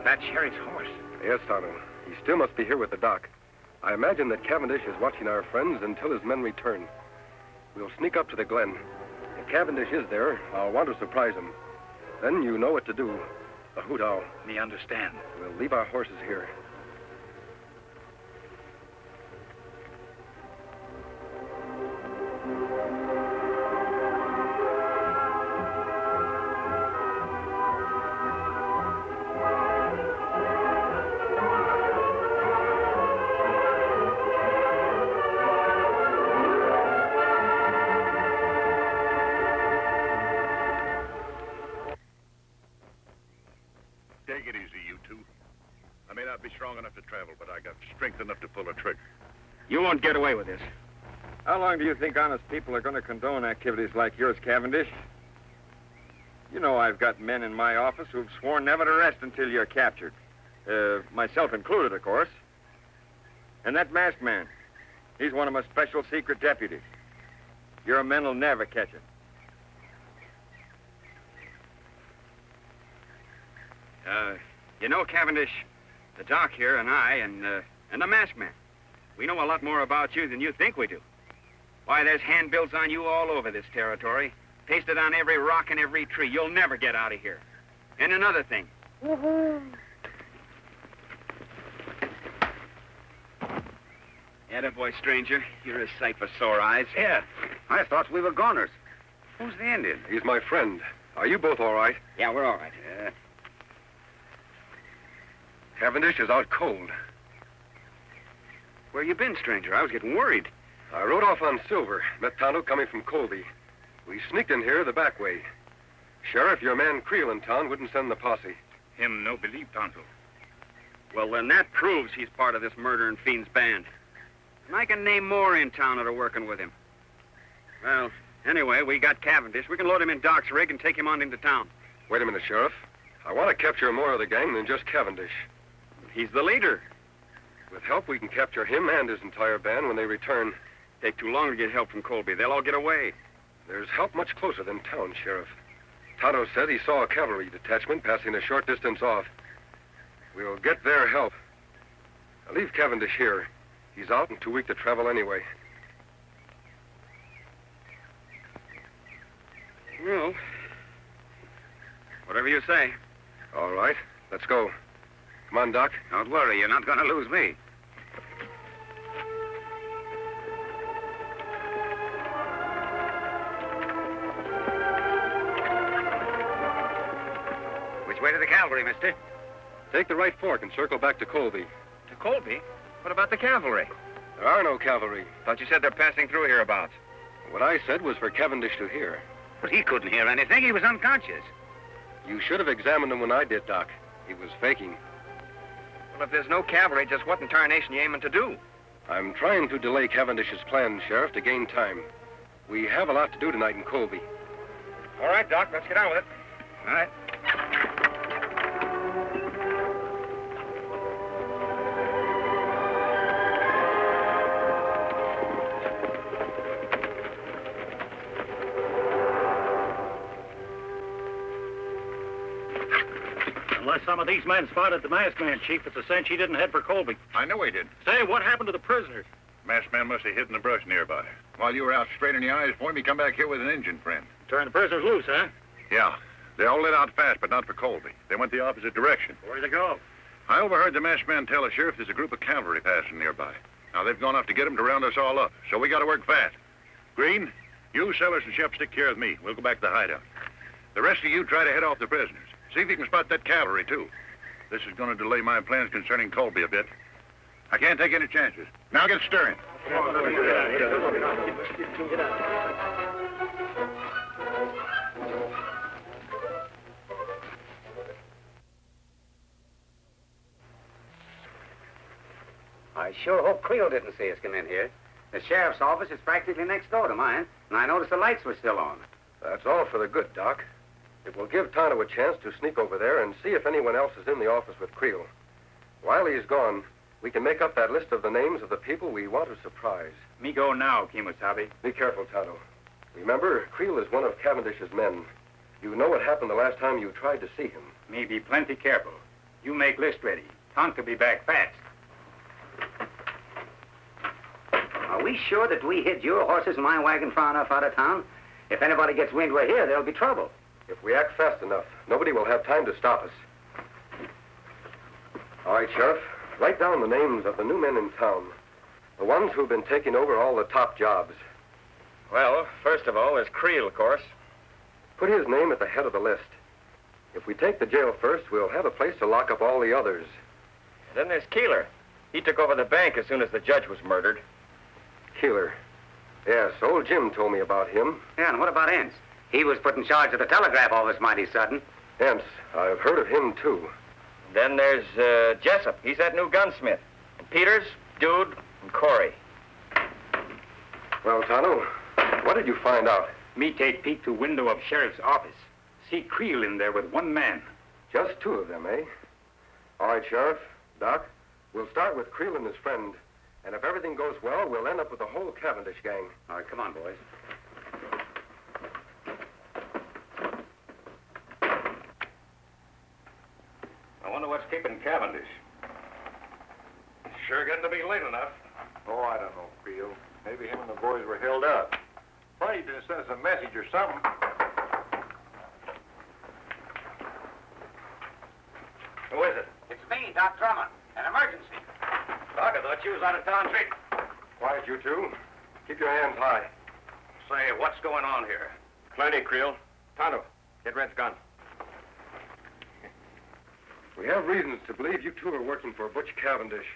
That Sheriff's horse.
Yes, Tonto. He still must be here with the doc. I imagine that Cavendish is watching our friends until his men return. We'll sneak up to the glen. If Cavendish is there, I'll want to surprise him. Then you know what to do. A hoot owl.
Me understand.
We'll leave our horses here.
Take it easy, you two. I may not be strong enough to travel, but I got strength enough to pull a trigger.
You won't get away with this.
How long do you think honest people are going to condone activities like yours, Cavendish? You know I've got men in my office who've sworn never to rest until you're captured. Myself included, of course. And that masked man, he's one of my special secret deputies. Your men will never catch him.
You know, Cavendish, the doc here and I and the masked man, we know a lot more about you than you think we do. Why, there's handbills on you all over this territory, pasted on every rock and every tree. You'll never get out of here. And another thing. Attaboy, stranger. You're a sight for sore eyes.
Yeah, I thought we were goners. Who's the Indian?
He's my friend. Are you both all right?
Yeah, we're all right.
Yeah.
Cavendish is out cold.
Where you been, stranger? I was getting worried.
I rode off on Silver, met Tonto coming from Colby. We sneaked in here the back way. Sheriff, your man Creel in town wouldn't send the posse.
Him no believe Tonto.
Well, then that proves he's part of this murdering fiend's band. And I can name more in town that are working with him. Well, anyway, we got Cavendish. We can load him in Doc's rig and take him on into town.
Wait a minute, Sheriff. I want to capture more of the gang than just Cavendish.
He's the leader.
With help, we can capture him and his entire band when they return.
Take too long to get help from Colby. They'll all get away.
There's help much closer than town, Sheriff. Tonto said he saw a cavalry detachment passing a short distance off. We'll get their help. I'll leave Cavendish here. He's out and too weak to travel anyway.
Well, whatever you say.
All right, let's go. Come on, Doc.
Don't worry, you're not going to lose me. Which way to the cavalry, mister?
Take the right fork and circle back to Colby.
To Colby? What about the cavalry?
There are no cavalry.
Thought you said they're passing through hereabouts.
What I said was for Cavendish to hear.
But he couldn't hear anything. He was unconscious.
You should have examined him when I did, Doc. He was faking.
Well, if there's no cavalry, just what in tarnation you aiming to do?
I'm trying to delay Cavendish's plans, Sheriff, to gain time. We have a lot to do tonight in Colby.
All right, Doc, let's get on with it.
All right.
Unless some of these men spotted the masked man, Chief, it's a cinch he didn't head for Colby.
I know he did.
Say, what happened to the prisoners?
Masked man must have hid in the brush nearby. While you were out straining the eyes for him, he come back here with an Indian friend.
Turn the prisoners loose, huh?
Yeah. They all lit out fast, but not for Colby. They went the opposite direction.
Where'd they go?
I overheard the masked man tell the sheriff there's a group of cavalry passing nearby. Now, they've gone off to get him to round us all up, so we got to work fast. Green, you, Sellers, and Shep stick care of me. We'll go back to the hideout. The rest of you try to head off the prisoners. See if you can spot that cavalry, too. This is going to delay my plans concerning Colby a bit. I can't take any chances. Now get stirring.
I sure hope Creel didn't see us come in here. The sheriff's office is practically next door to mine, and I noticed the lights were still on.
That's all for the good, Doc. It will give Tonto a chance to sneak over there and see if anyone else is in the office with Creel. While he's gone, we can make up that list of the names of the people we want to surprise.
Me go now, Kimosabe.
Be careful, Tonto. Remember, Creel is one of Cavendish's men. You know what happened the last time you tried to see him.
Me be plenty careful. You make list ready. Tonto be back fast.
Are we sure that we hid your horses and my wagon far enough out of town? If anybody gets wind we're here, there'll be trouble.
If we act fast enough, nobody will have time to stop us. All right, Sheriff. Write down the names of the new men in town. The ones who've been taking over all the top jobs.
Well, first of all, there's Creel, of course.
Put his name at the head of the list. If we take the jail first, we'll have a place to lock up all the others.
Then there's Keeler. He took over the bank as soon as the judge was murdered.
Keeler. Yes, old Jim told me about him.
Yeah, and what about Ince? He was put in charge of the telegraph office mighty sudden.
Ince, I've heard of him, too.
Then there's Jessup. He's that new gunsmith. And Peters, Dude, and Corey.
Well, Tonto, what did you find out?
Me take peek to window of sheriff's office. See Creel in there with one man.
Just two of them, eh? All right, Sheriff. Doc, we'll start with Creel and his friend. And if everything goes well, we'll end up with the whole Cavendish gang.
All right, come on, boys.
I wonder what's keeping Cavendish.
Sure getting to be late enough. Oh, I don't know, Creel. Maybe him and the boys were held up. Probably just sent us a message or something.
Who is it?
It's me, Doc Drummond. An emergency.
Doc, I thought you was out of town treating.
Quiet, you two. Keep your hands high.
Say, what's going on here?
Plenty, Creel. Tonto, get Red's gun.
We have reasons to believe you two are working for Butch Cavendish.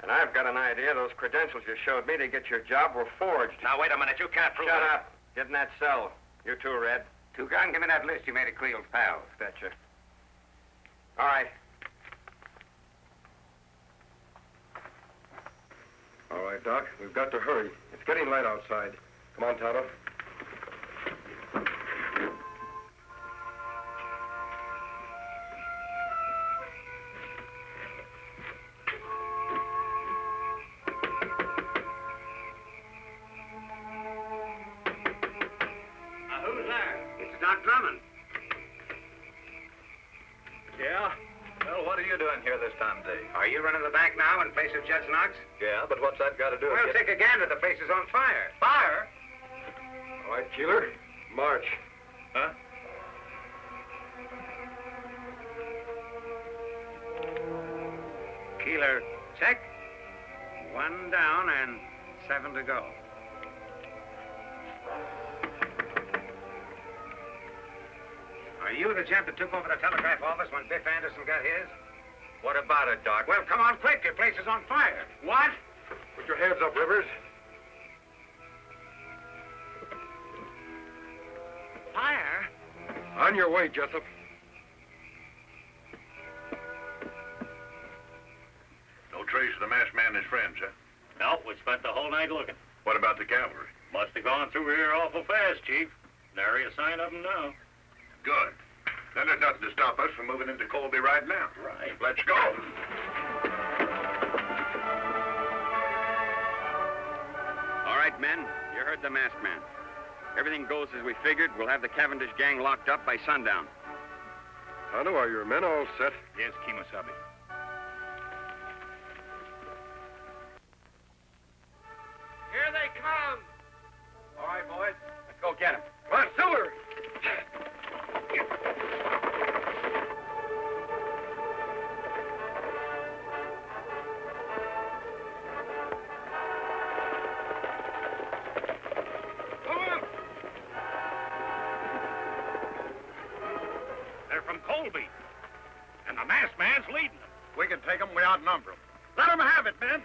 And I've got an idea those credentials you showed me to get your job were forged.
Now, wait a minute. You can't prove
Shut
it.
up. Get in that cell. You too, Red.
Two-Gun, give me that list you made of Creel's pals.
Betcha. All right.
All right, Doc. We've got to hurry. It's getting light outside. Come on, Tonto.
Who's there? It's Doc Drummond.
Yeah? Well, what are you doing here this time of day?
Are you running the bank now in place of Judge Knox?
Yeah, but what's that got to do with
Well,
it?
take a gander. The place is on fire.
Fire?
All right, Keeler. March.
Huh?
Keeler, check. 1 down and 7 to go. Are you the gent that took over the telegraph office when Biff Anderson got his?
What about it, Doc?
Well, come on quick. Your place is on fire. What?
Put your hands up, Rivers.
Fire?
On your way, Jessup.
No trace of the masked man and his friends, huh?
No, we spent the whole night looking.
What about the cavalry?
Must have gone through here awful fast, Chief. Nary a sign of them now.
Good. Then there's nothing to stop us from moving into Colby right now.
Right.
Let's go.
All right, men. You heard the masked man. Everything goes as we figured. We'll have the Cavendish gang locked up by sundown.
Tonto, are your men all set?
Yes, Kemosabe.
Here they come.
All right, boys.
Let's go get them.
Come on, Silver!
They're from Colby. And the masked man's leading them.
We can take them. We outnumber them. Let them have it, men.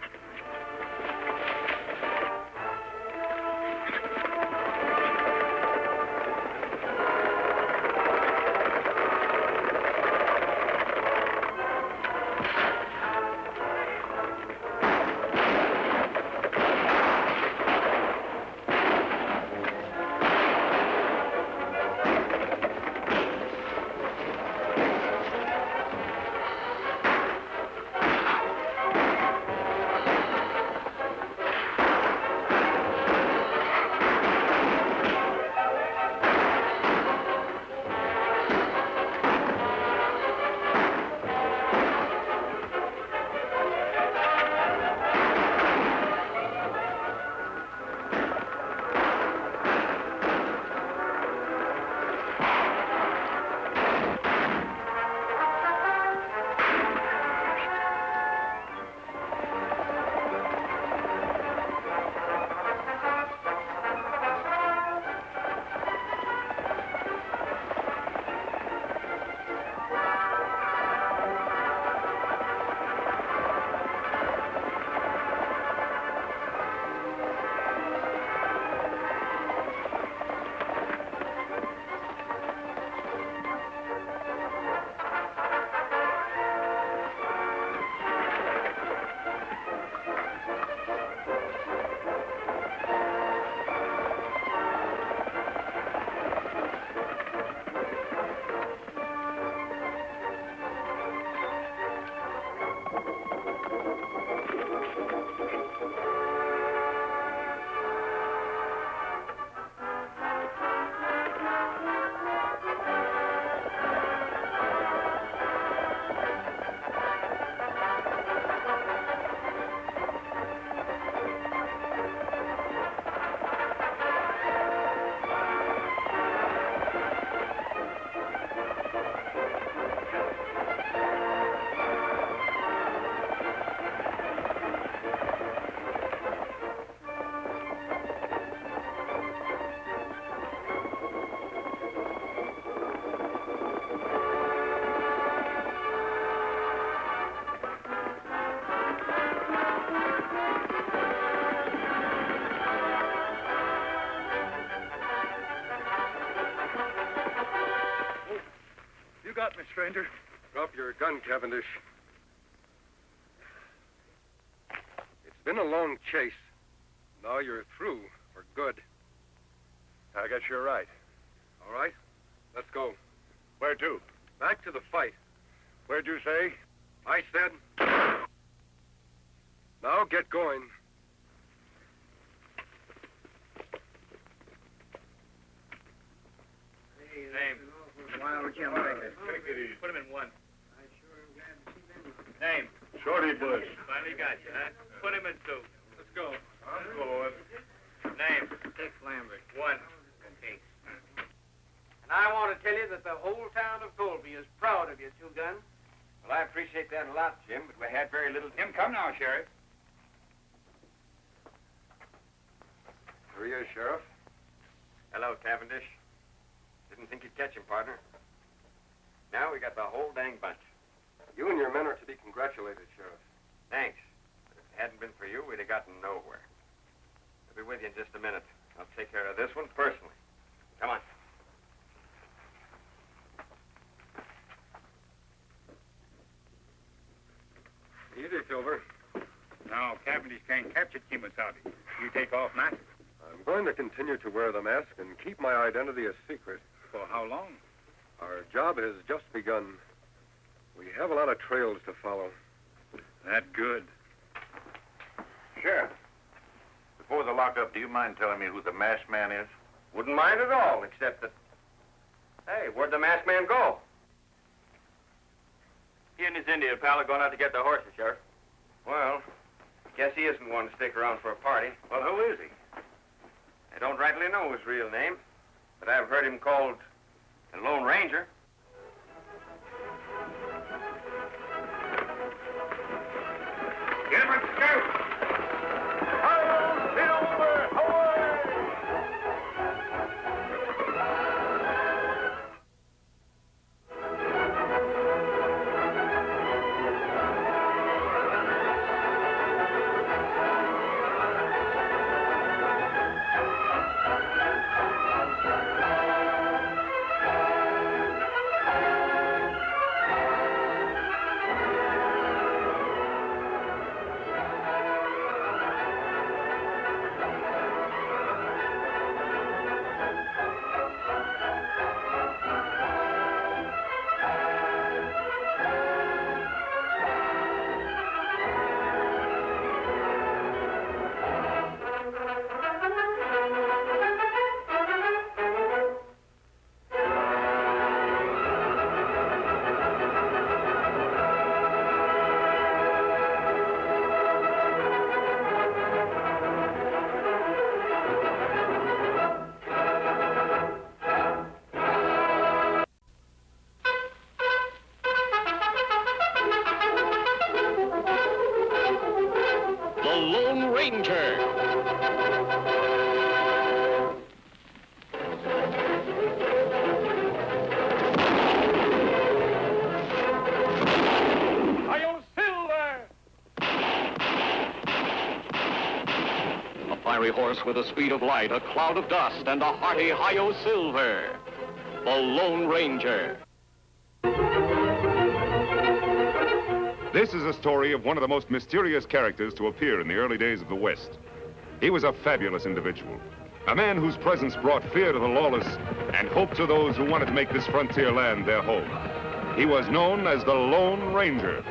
got me, stranger. Drop your gun, Cavendish. It's been a long chase. Now you're through for good.
I guess you're right.
All right, let's go.
Where to?
Back to the fight.
Where'd you say?
I said... Now get going.
Name. Put him in one. Name.
Shorty Bush.
Finally got you, huh? Put him in two. Let's go.
I'm going.
Name. Dick Lambert. One. Okay.
And I
tell you that the whole town of Colby is proud of you, Two Gun.
Well, I appreciate that a lot, Jim, but we had very little...
Jim, come now, Sheriff.
Here he is, Sheriff.
Hello, Cavendish. Didn't think you'd catch him, partner. Now we got the whole dang bunch.
You and your men are to be congratulated, Sheriff.
Thanks. But if it hadn't been for you, we'd have gotten nowhere. I'll be with you in just a minute. I'll take care of this one personally. Come on.
Easy, Silver.
Now, Cavendish can't capture Kemosabe. You take off now.
I'm going to continue to wear the mask and keep my identity a secret.
For how long?
Our job has just begun. We have a lot of trails to follow.
That good.
Sheriff, before the lockup, do you mind telling me who the masked man is?
Wouldn't mind at all, except that... Hey, where'd the masked man go?
He and his Indian pal are going out to get the horses, Sheriff.
Well, guess he isn't one to stick around for a party.
Well, who is he?
I don't rightly know his real name, but I've heard him called the Lone Ranger.
Get him, scout!
Lone Ranger. A fiery horse with the speed of light, a cloud of dust, and a hearty Hi-Yo Silver. The Lone Ranger.
This is a story of one of the most mysterious characters to appear in the early days of the West. He was a fabulous individual, a man whose presence brought fear to the lawless and hope to those who wanted to make this frontier land their home. He was known as the Lone Ranger.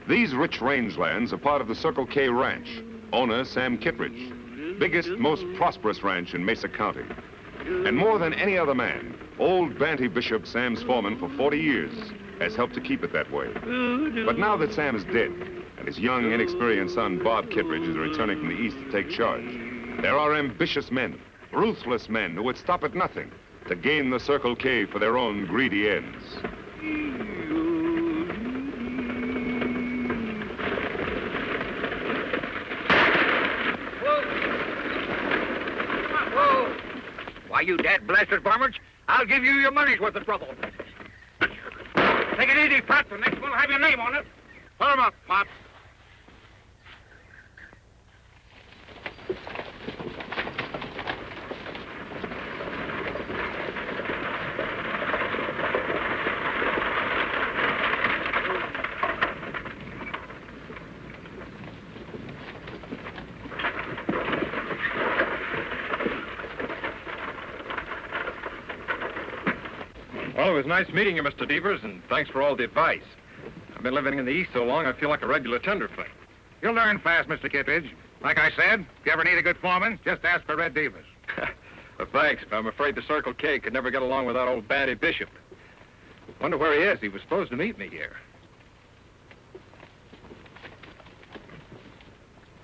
These rich rangelands are part of the Circle K Ranch, owner Sam Kittredge, biggest, most prosperous ranch in Mesa County. And more than any other man, old Banty Bishop, Sam's foreman for 40 years, has helped to keep it that way. But now that Sam is dead, and his young, inexperienced son, Bob Kittredge, is returning from the east to take charge, there are ambitious men, ruthless men who would stop at nothing to gain the Circle K for their own greedy ends.
Why, you dad-blasted varmints, I'll give you your money's worth of trouble. Take it easy, Pop. The next one will have your name on it. Put him up, Pop.
Well, it was nice meeting you, Mr. Devers, and thanks for all the advice. I've been living in the East so long, I feel like a regular tenderfoot.
You'll learn fast, Mr. Kittredge. Like I said, if you ever need a good foreman, just ask for Red Devers.
Well, thanks, but I'm afraid the Circle K could never get along without old Banty Bishop. Wonder where he is. He was supposed to meet me here.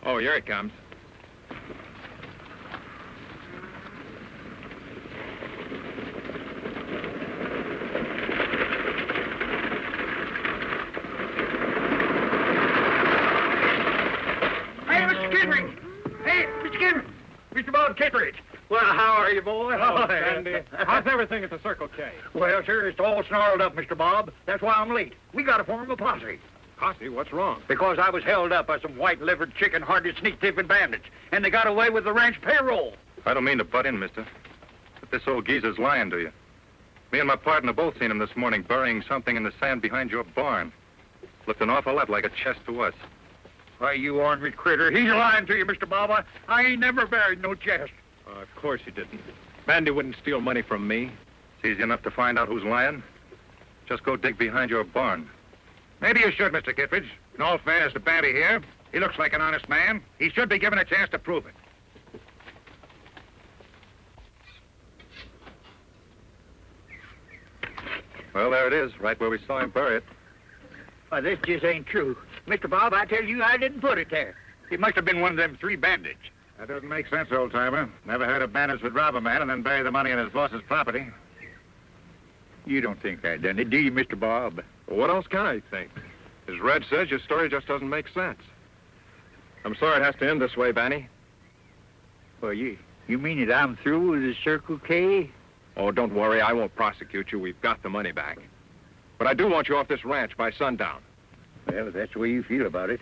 Oh, here he comes.
Bob Kittredge. Well, how are you, boy?
Hello, Sandy. How's everything at the Circle K?
Well, sir, it's all snarled up, Mr. Bob. That's why I'm late. We got to form a posse.
Posse, what's wrong?
Because I was held up by some white-livered, chicken-hearted, sneak-thieving bandits, and they got away with the ranch payroll.
I don't mean to butt in, mister, but this old geezer's lying to you. Me and my partner both seen him this morning burying something in the sand behind your barn. Looked an awful lot like a chest to us.
Why, you ornery critter. He's lying to you, Mr. Bob. I ain't never buried no chest.
Of course you didn't. Bandy wouldn't steal money from me.
It's easy enough to find out who's lying. Just go dig behind your barn.
Maybe you should, Mr. Kittredge. In all fairness to Bandy here, he looks like an honest man. He should be given a chance to prove it.
Well, there it is, right where we saw him bury it.
Why, this just ain't true. Mr. Bob, I tell you, I didn't put it there. It must have been one of them 3 bandits.
That doesn't make sense, old-timer. Never heard of bandits would rob a man and then bury the money in his boss's property.
You don't think I done it, do you, Mr. Bob?
Well, what else can I think? As Red says, your story just doesn't make sense. I'm sorry it has to end this way, Banny.
Well, you mean that I'm through with the Circle K?
Oh, don't worry. I won't prosecute you. We've got the money back. But I do want you off this ranch by sundown.
Well, if that's the way you feel about it,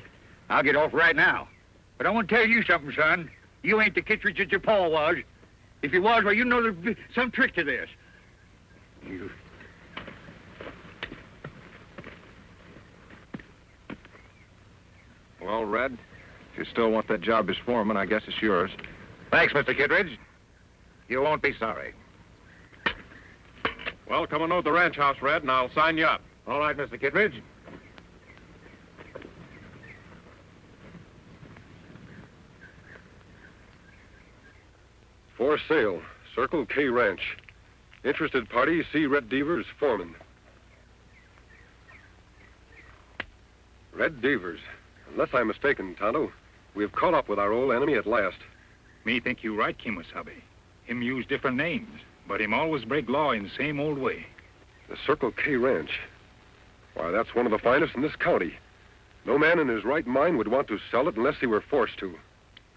I'll get off right now. But I want to tell you something, son. You ain't the Kittredge that your pa was. If you was, well, you know there's some trick to this. You...
Well, Red, if you still want that job as foreman, I guess it's yours.
Thanks, Mr. Kittredge. You won't be sorry.
Well, come and load the ranch house, Red, and I'll sign you up.
All right, Mr. Kittredge.
For sale, Circle K Ranch. Interested party, see Red Devers, foreman. Red Devers. Unless I'm mistaken, Tonto, we have caught up with our old enemy at last.
Me think you right, Kimasabi. Him use different names, but him always break law in the same old way.
The Circle K Ranch. Why, that's one of the finest in this county. No man in his right mind would want to sell it unless he were forced to.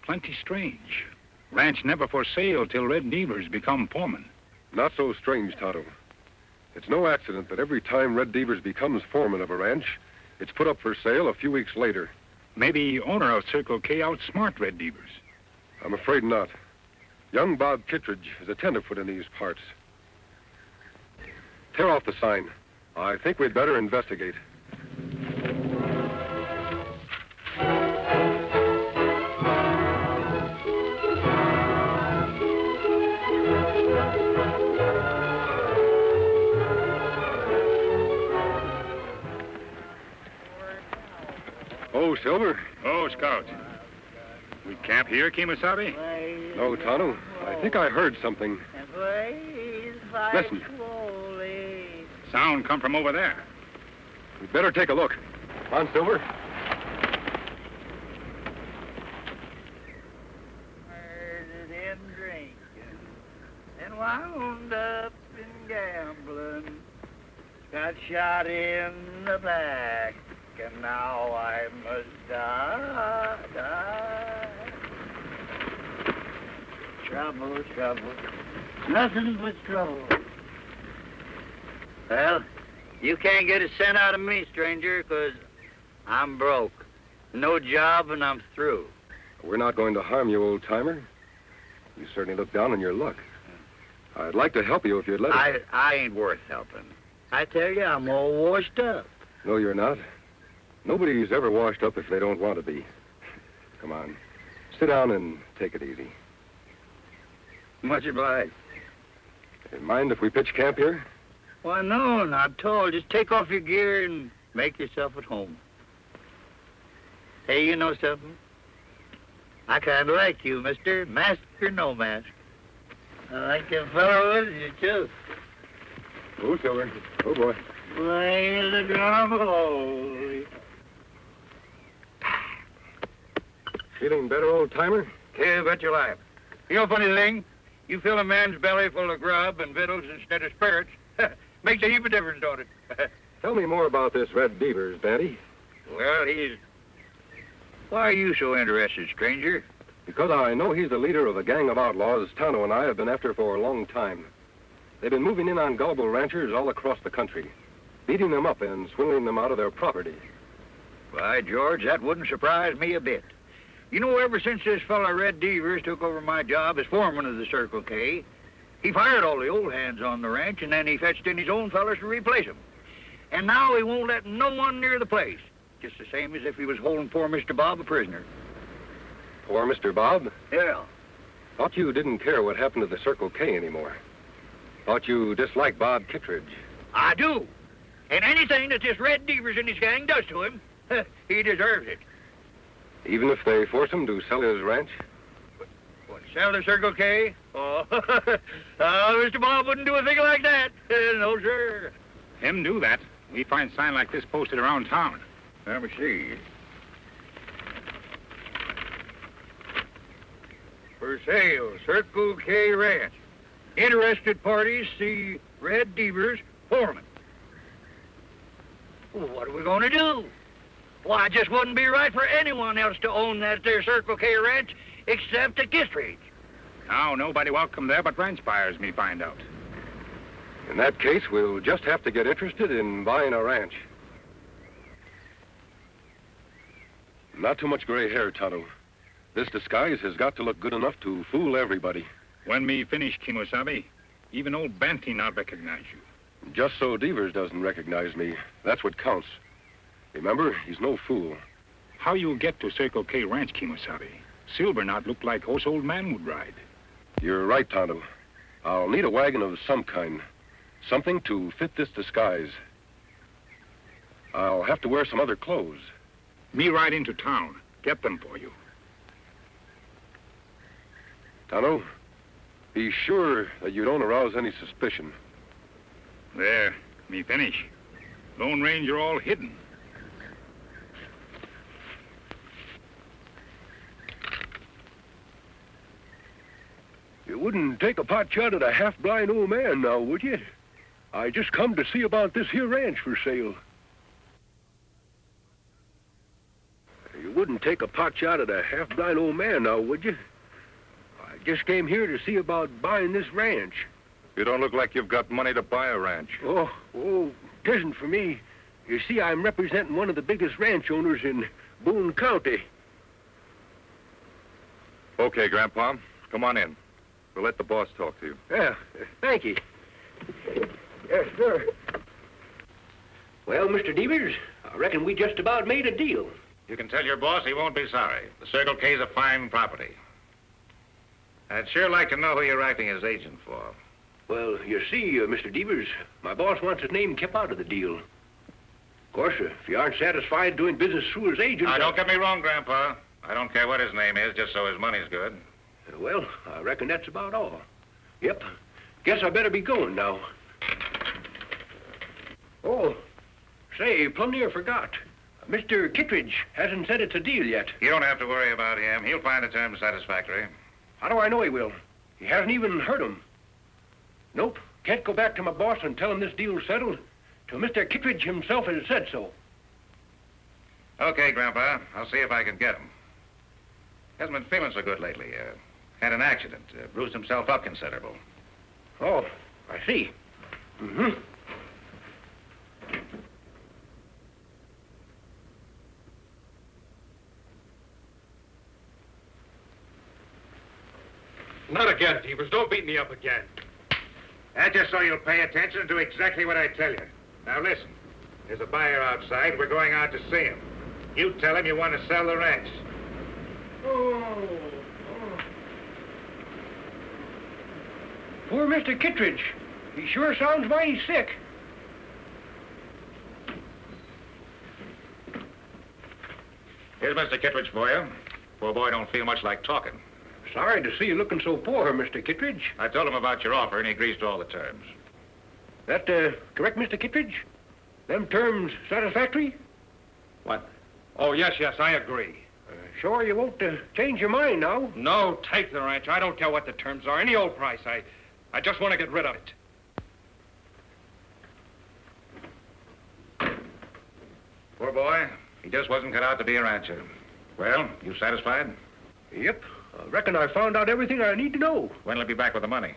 Plenty strange. Ranch never for sale till Red Devers become foreman.
Not so strange, Tonto. It's no accident that every time Red Devers becomes foreman of a ranch, it's put up for sale a few weeks later.
Maybe owner of Circle K outsmart Red Devers.
I'm afraid not. Young Bob Kittredge is a tenderfoot in these parts. Tear off the sign. I think we'd better investigate. Oh, Silver.
Oh, Scout. We camp here, Kimasabi?
No, Tonto. I think I heard something. Listen.
Sound come from over there.
We'd better take a look. Come on, Silver.
Murdered and drinking, and wound up in gambling. Got shot in the back, and now I must die. Trouble, trouble, nothing but trouble. Well, you can't get a cent out of me, stranger, 'cause I'm broke. No job, and I'm through.
We're not going to harm you, old-timer. You certainly look down on your luck. I'd like to help you if you'd let us.
I ain't worth helping. I tell you, I'm all washed up.
No, you're not. Nobody's ever washed up if they don't want to be. Come on. Sit down and take it easy.
Much obliged.
Mind if we pitch camp here?
Why, no, not at all. Just take off your gear and make yourself at home. Hey, you know something? I kind of like you, mister. Mask or no mask. I like that fellow with you, too.
Oh, Silver. Oh, boy.
Play the drum, holy.
Feeling better, old-timer?
Yeah, bet your life. You know, funny thing? You fill a man's belly full of grub and victuals instead of spirits. Makes a heap of difference, don't it?
Tell me more about this Red Devers, Bandy.
Well, Why are you so interested, stranger?
Because I know he's the leader of a gang of outlaws Tonto and I have been after for a long time. They've been moving in on gullible ranchers all across the country, beating them up and swindling them out of their property.
Why, George, that wouldn't surprise me a bit. You know, ever since this fella Red Devers took over my job as foreman of the Circle K, he fired all the old hands on the ranch, and then he fetched in his own fellas to replace them. And now he won't let no one near the place, just the same as if he was holding poor Mr. Bob a prisoner.
Poor Mr. Bob?
Yeah.
Thought you didn't care what happened to the Circle K anymore. Thought you disliked Bob Kittredge.
I do. And anything that this Red Devers and his gang does to him, he deserves it.
Even if they force him to sell his ranch?
What, sell the Circle K? Oh, Mr. Bob wouldn't do a thing like that. No, sir.
Him do that. We find sign like this posted around town.
Let me see. For sale, Circle K Ranch. Interested parties see Red Devers, foreman. Well, what are we going to do? Why, it just wouldn't be right for anyone else to own that there Circle K Ranch except a Kittredge.
Now, nobody welcome there but ranch buyers, me find out.
In that case, we'll just have to get interested in buying a ranch. Not too much gray hair, Tonto. This disguise has got to look good enough to fool everybody.
When me finish, Kimosabe, even old Banty not recognize you.
Just so Devers doesn't recognize me, that's what counts. Remember, he's no fool.
How you get to Circle K Ranch, Kimosabe? Silver not look like horse old man would ride.
You're right, Tonto. I'll need a wagon of some kind. Something to fit this disguise. I'll have to wear some other clothes.
Me ride into town. Get them for you.
Tonto, be sure that you don't arouse any suspicion.
There, me finish. Lone Ranger all hidden.
You wouldn't take a pot shot at a half-blind old man now, would you? I just come to see about this here ranch for sale. You wouldn't take a pot shot at a half-blind old man now, would you? I just came here to see about buying this ranch.
You don't look like you've got money to buy a ranch.
Oh, it isn't for me. You see, I'm representing one of the biggest ranch owners in Boone County.
Okay, Grandpa, come on in. We'll let the boss talk to you.
Yeah, thank you. Yes, sir. Well, Mr. Devers, I reckon we just about made a deal.
You can tell your boss he won't be sorry. The Circle K's a fine property. I'd sure like to know who you're acting as agent for.
Well, you see, Mr. Devers, my boss wants his name kept out of the deal. Of course, if you aren't satisfied doing business through his agent...
Now, don't get me wrong, Grandpa. I don't care what his name is, just so his money's good.
Well, I reckon that's about all. Yep. Guess I better be going now. Oh, say, plumb near forgot. Mr. Kittredge hasn't said it's a deal yet.
You don't have to worry about him. He'll find the terms satisfactory.
How do I know he will? He hasn't even heard 'em. Nope. Can't go back to my boss and tell him this deal's settled till Mr. Kittredge himself has said so.
Okay, Grandpa. I'll see if I can get him. Hasn't been feeling so good lately. Had an accident. Bruised himself up considerable.
Oh, I see. Mm-hmm.
Not again, Devers. Don't beat me up again.
That's just so you'll pay attention and do exactly what I tell you. Now listen, there's a buyer outside. We're going out to see him. You tell him you want to sell the ranch.
Poor Mr. Kittredge. He sure sounds mighty sick.
Here's Mr. Kittredge for you. Poor boy don't feel much like talking.
Sorry to see you looking so poor, Mr. Kittredge.
I told him about your offer, and he agrees to all the terms.
That, correct, Mr. Kittredge? Them terms satisfactory?
What? Oh, yes, I agree.
Sure you won't change your mind now?
No, take the ranch. I don't care what the terms are. Any old price. I just want to get rid of it.
Poor boy. He just wasn't cut out to be a rancher. Well, you satisfied?
Yep.
I reckon I found out everything I need to know.
When'll he be back with the money?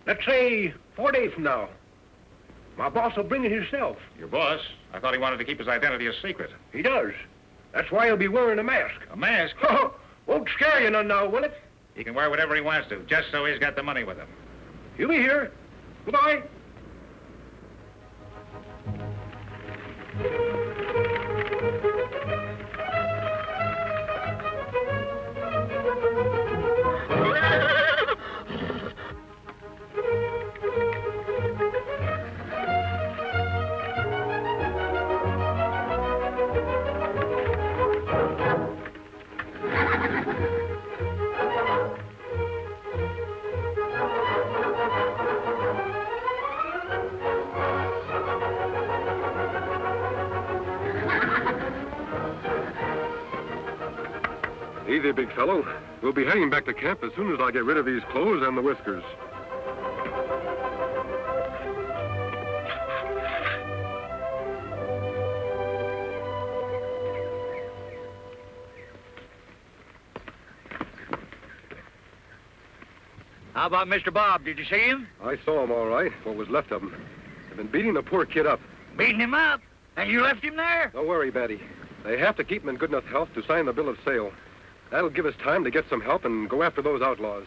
Let's say 4 days from now. My boss will bring it himself.
Your boss? I thought he wanted to keep his identity a secret.
He does. That's why he'll be wearing a mask.
A mask?
Won't scare you none now, will it?
He can wear whatever he wants to, just so he's got the money with him.
He'll be here. Goodbye.
Easy, big fellow. We'll be heading back to camp as soon as I get rid of these clothes and the whiskers.
How about Mr. Bob? Did you see him?
I saw him all right, what was left of him. They've been beating the poor kid up.
Beating him up? And you left him there?
Don't worry, Betty. They have to keep him in good enough health to sign the bill of sale. That'll give us time to get some help and go after those outlaws.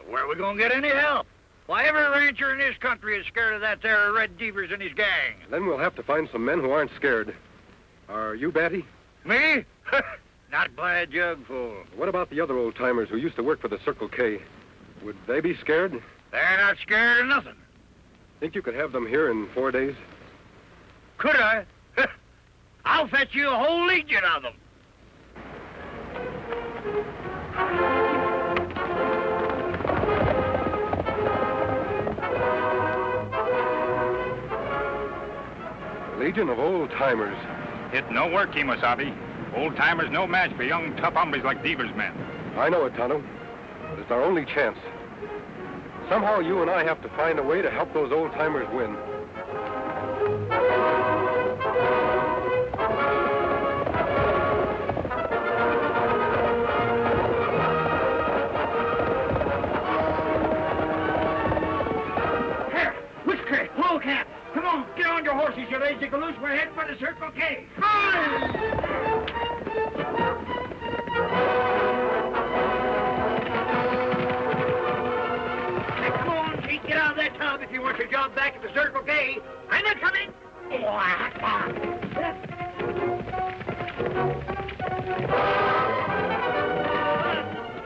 Where are we going to get any help? Why, every rancher in this country is scared of that there Red Devers and his gang.
Then we'll have to find some men who aren't scared. Are you, Batty?
Me? Not by a jugful.
What about the other old-timers who used to work for the Circle K? Would they be scared?
They're not scared of nothing.
Think you could have them here in 4 days?
Could I? I'll fetch you a whole legion of them.
Legion of old-timers.
It no work, Kemosabe. Old-timers no match for young, tough hombres like Devers' men.
I know it, Tonto. But it's our only chance. Somehow you and I have to find a way to help those old-timers win.
Here, Whiskey, Polecat. Come on, get on your horses, you lazy galoot. We're heading for the Circle K. Get out of that tub if you want your job back at the Circle K. I'm not coming.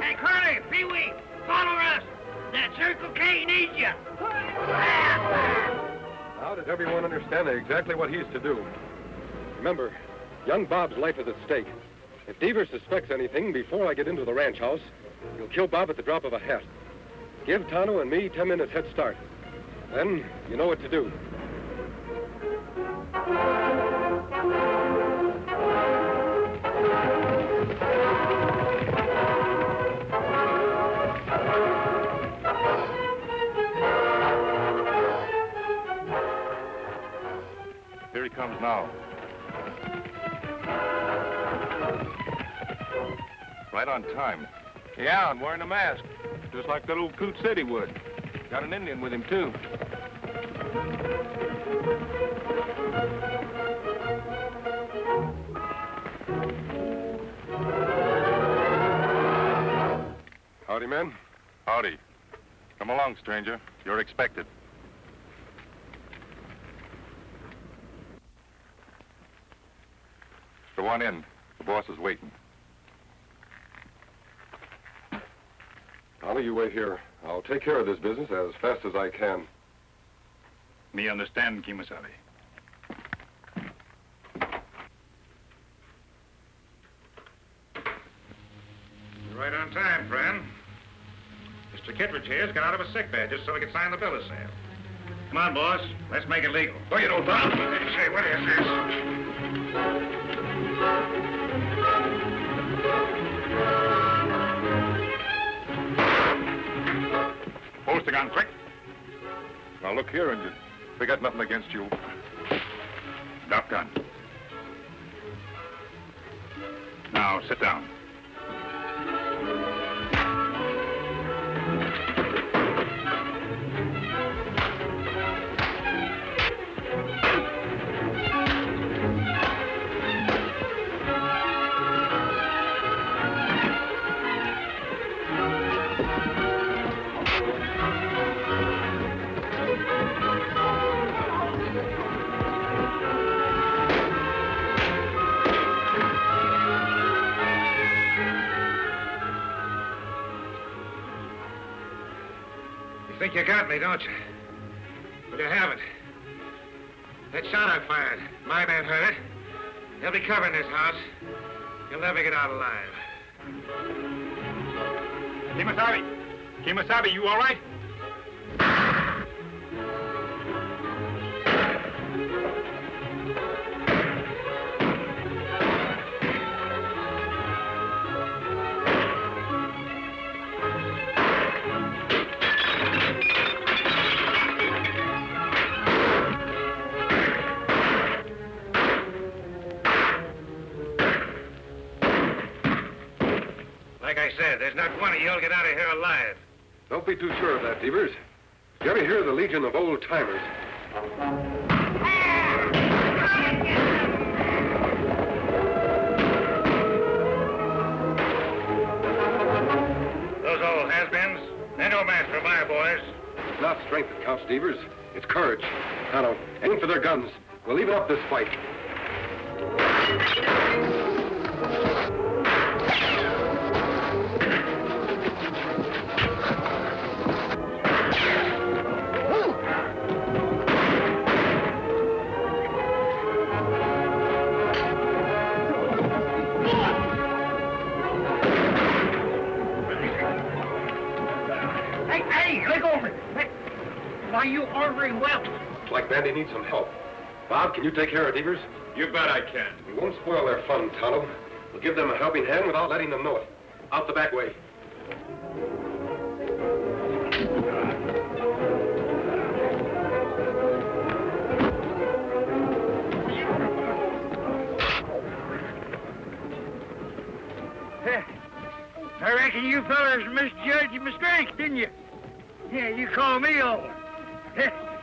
Hey, Curly, Pee-wee, follow us. That Circle K needs you.
Now does everyone understand exactly what he's to do? Remember, young Bob's life is at stake. If Devers suspects anything before I get into the ranch house, he'll kill Bob at the drop of a hat. Give Tonto and me 10 minutes head start. Then you know what to do.
Here he comes now. Right on time.
Yeah, and wearing a mask. Just like that old coot said he would. Got an Indian with him, too.
Howdy, men.
Howdy. Come along, stranger. You're expected. Go on in. The boss is waiting.
Tonto, you wait here. I'll take care of this business as fast as I can.
Me understand, Kemosabe.
You're right on time, friend. Mr. Kittredge here's got out of a sick bed just so he could sign the bill of sale. Come on, boss. Let's make it legal. Oh, you don't, Bob. Say, what is this?
Post the gun, quick. Now, look here, Injun. We got nothing against you. Drop gun. Now, sit down.
You think you got me, don't you? But you haven't. That shot I fired, my man heard it. They'll be covering this house. You'll never get out alive.
Kimasabi! Kimasabi, you all right?
Like I said, there's not one of you'll get out of here alive.
Don't be too sure of that, Devers. You ever hear of the Legion of Old Timers?
Those old has-beens, they're no match for my boys.
It's not strength that counts, Devers. It's courage. Tonto, aim for their guns. We'll even up this fight.
Hey, let go of me. Hey, why, you ornery whelp.
Looks like Bandy needs some help. Bob, can you take care of Devers?
You bet I can.
We won't spoil their fun, Tonto. We'll give them a helping hand without letting them know it. Out the back way.
I reckon you fellas misjudged my strength, didn't you? Yeah, you called me over.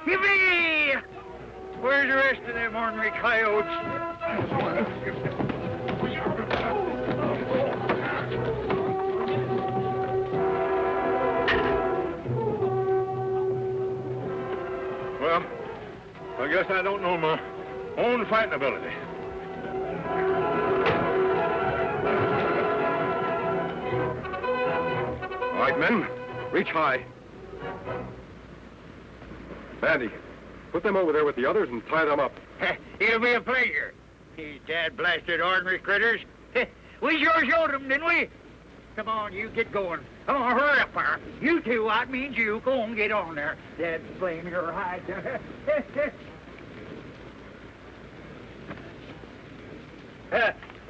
Yippee! Where's the rest of them ornery coyotes?
Well, I guess I don't know my own fighting ability.
All right, men, reach high. Bandy, put them over there with the others and tie them up.
It'll be a pleasure. You dad-blasted ornery critters. We sure showed them, didn't we? Come on, you get going. Come on, hurry up there. You two, I mean you, go on, get on there. Dad, blame your hide.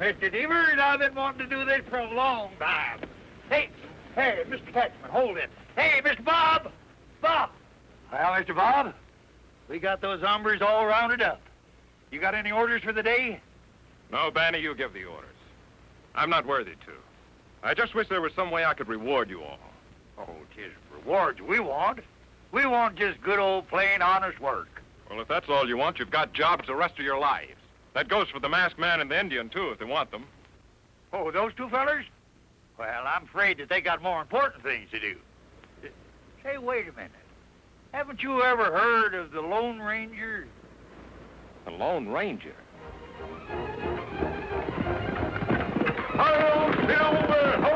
Mr. Devers, I've been wanting to do this for a long time. Hey, Mr. Catchman, hold it. Hey, Mr. Bob! Bob! Well, Mr. Bob, we got those hombres all rounded up. You got any orders for the day?
No, Banny, you give the orders. I'm not worthy to. I just wish there was some way I could reward you all.
Oh, 'tis rewards we want. We want just good old plain honest work.
Well, if that's all you want, you've got jobs the rest of your lives. That goes for the masked man and the Indian, too, if they want them.
Oh, those two fellers? Well, I'm afraid that they got more important things to do. Say, wait a minute. Haven't you ever heard of the Lone Ranger?
The Lone Ranger?
Ho, Silver! Ho!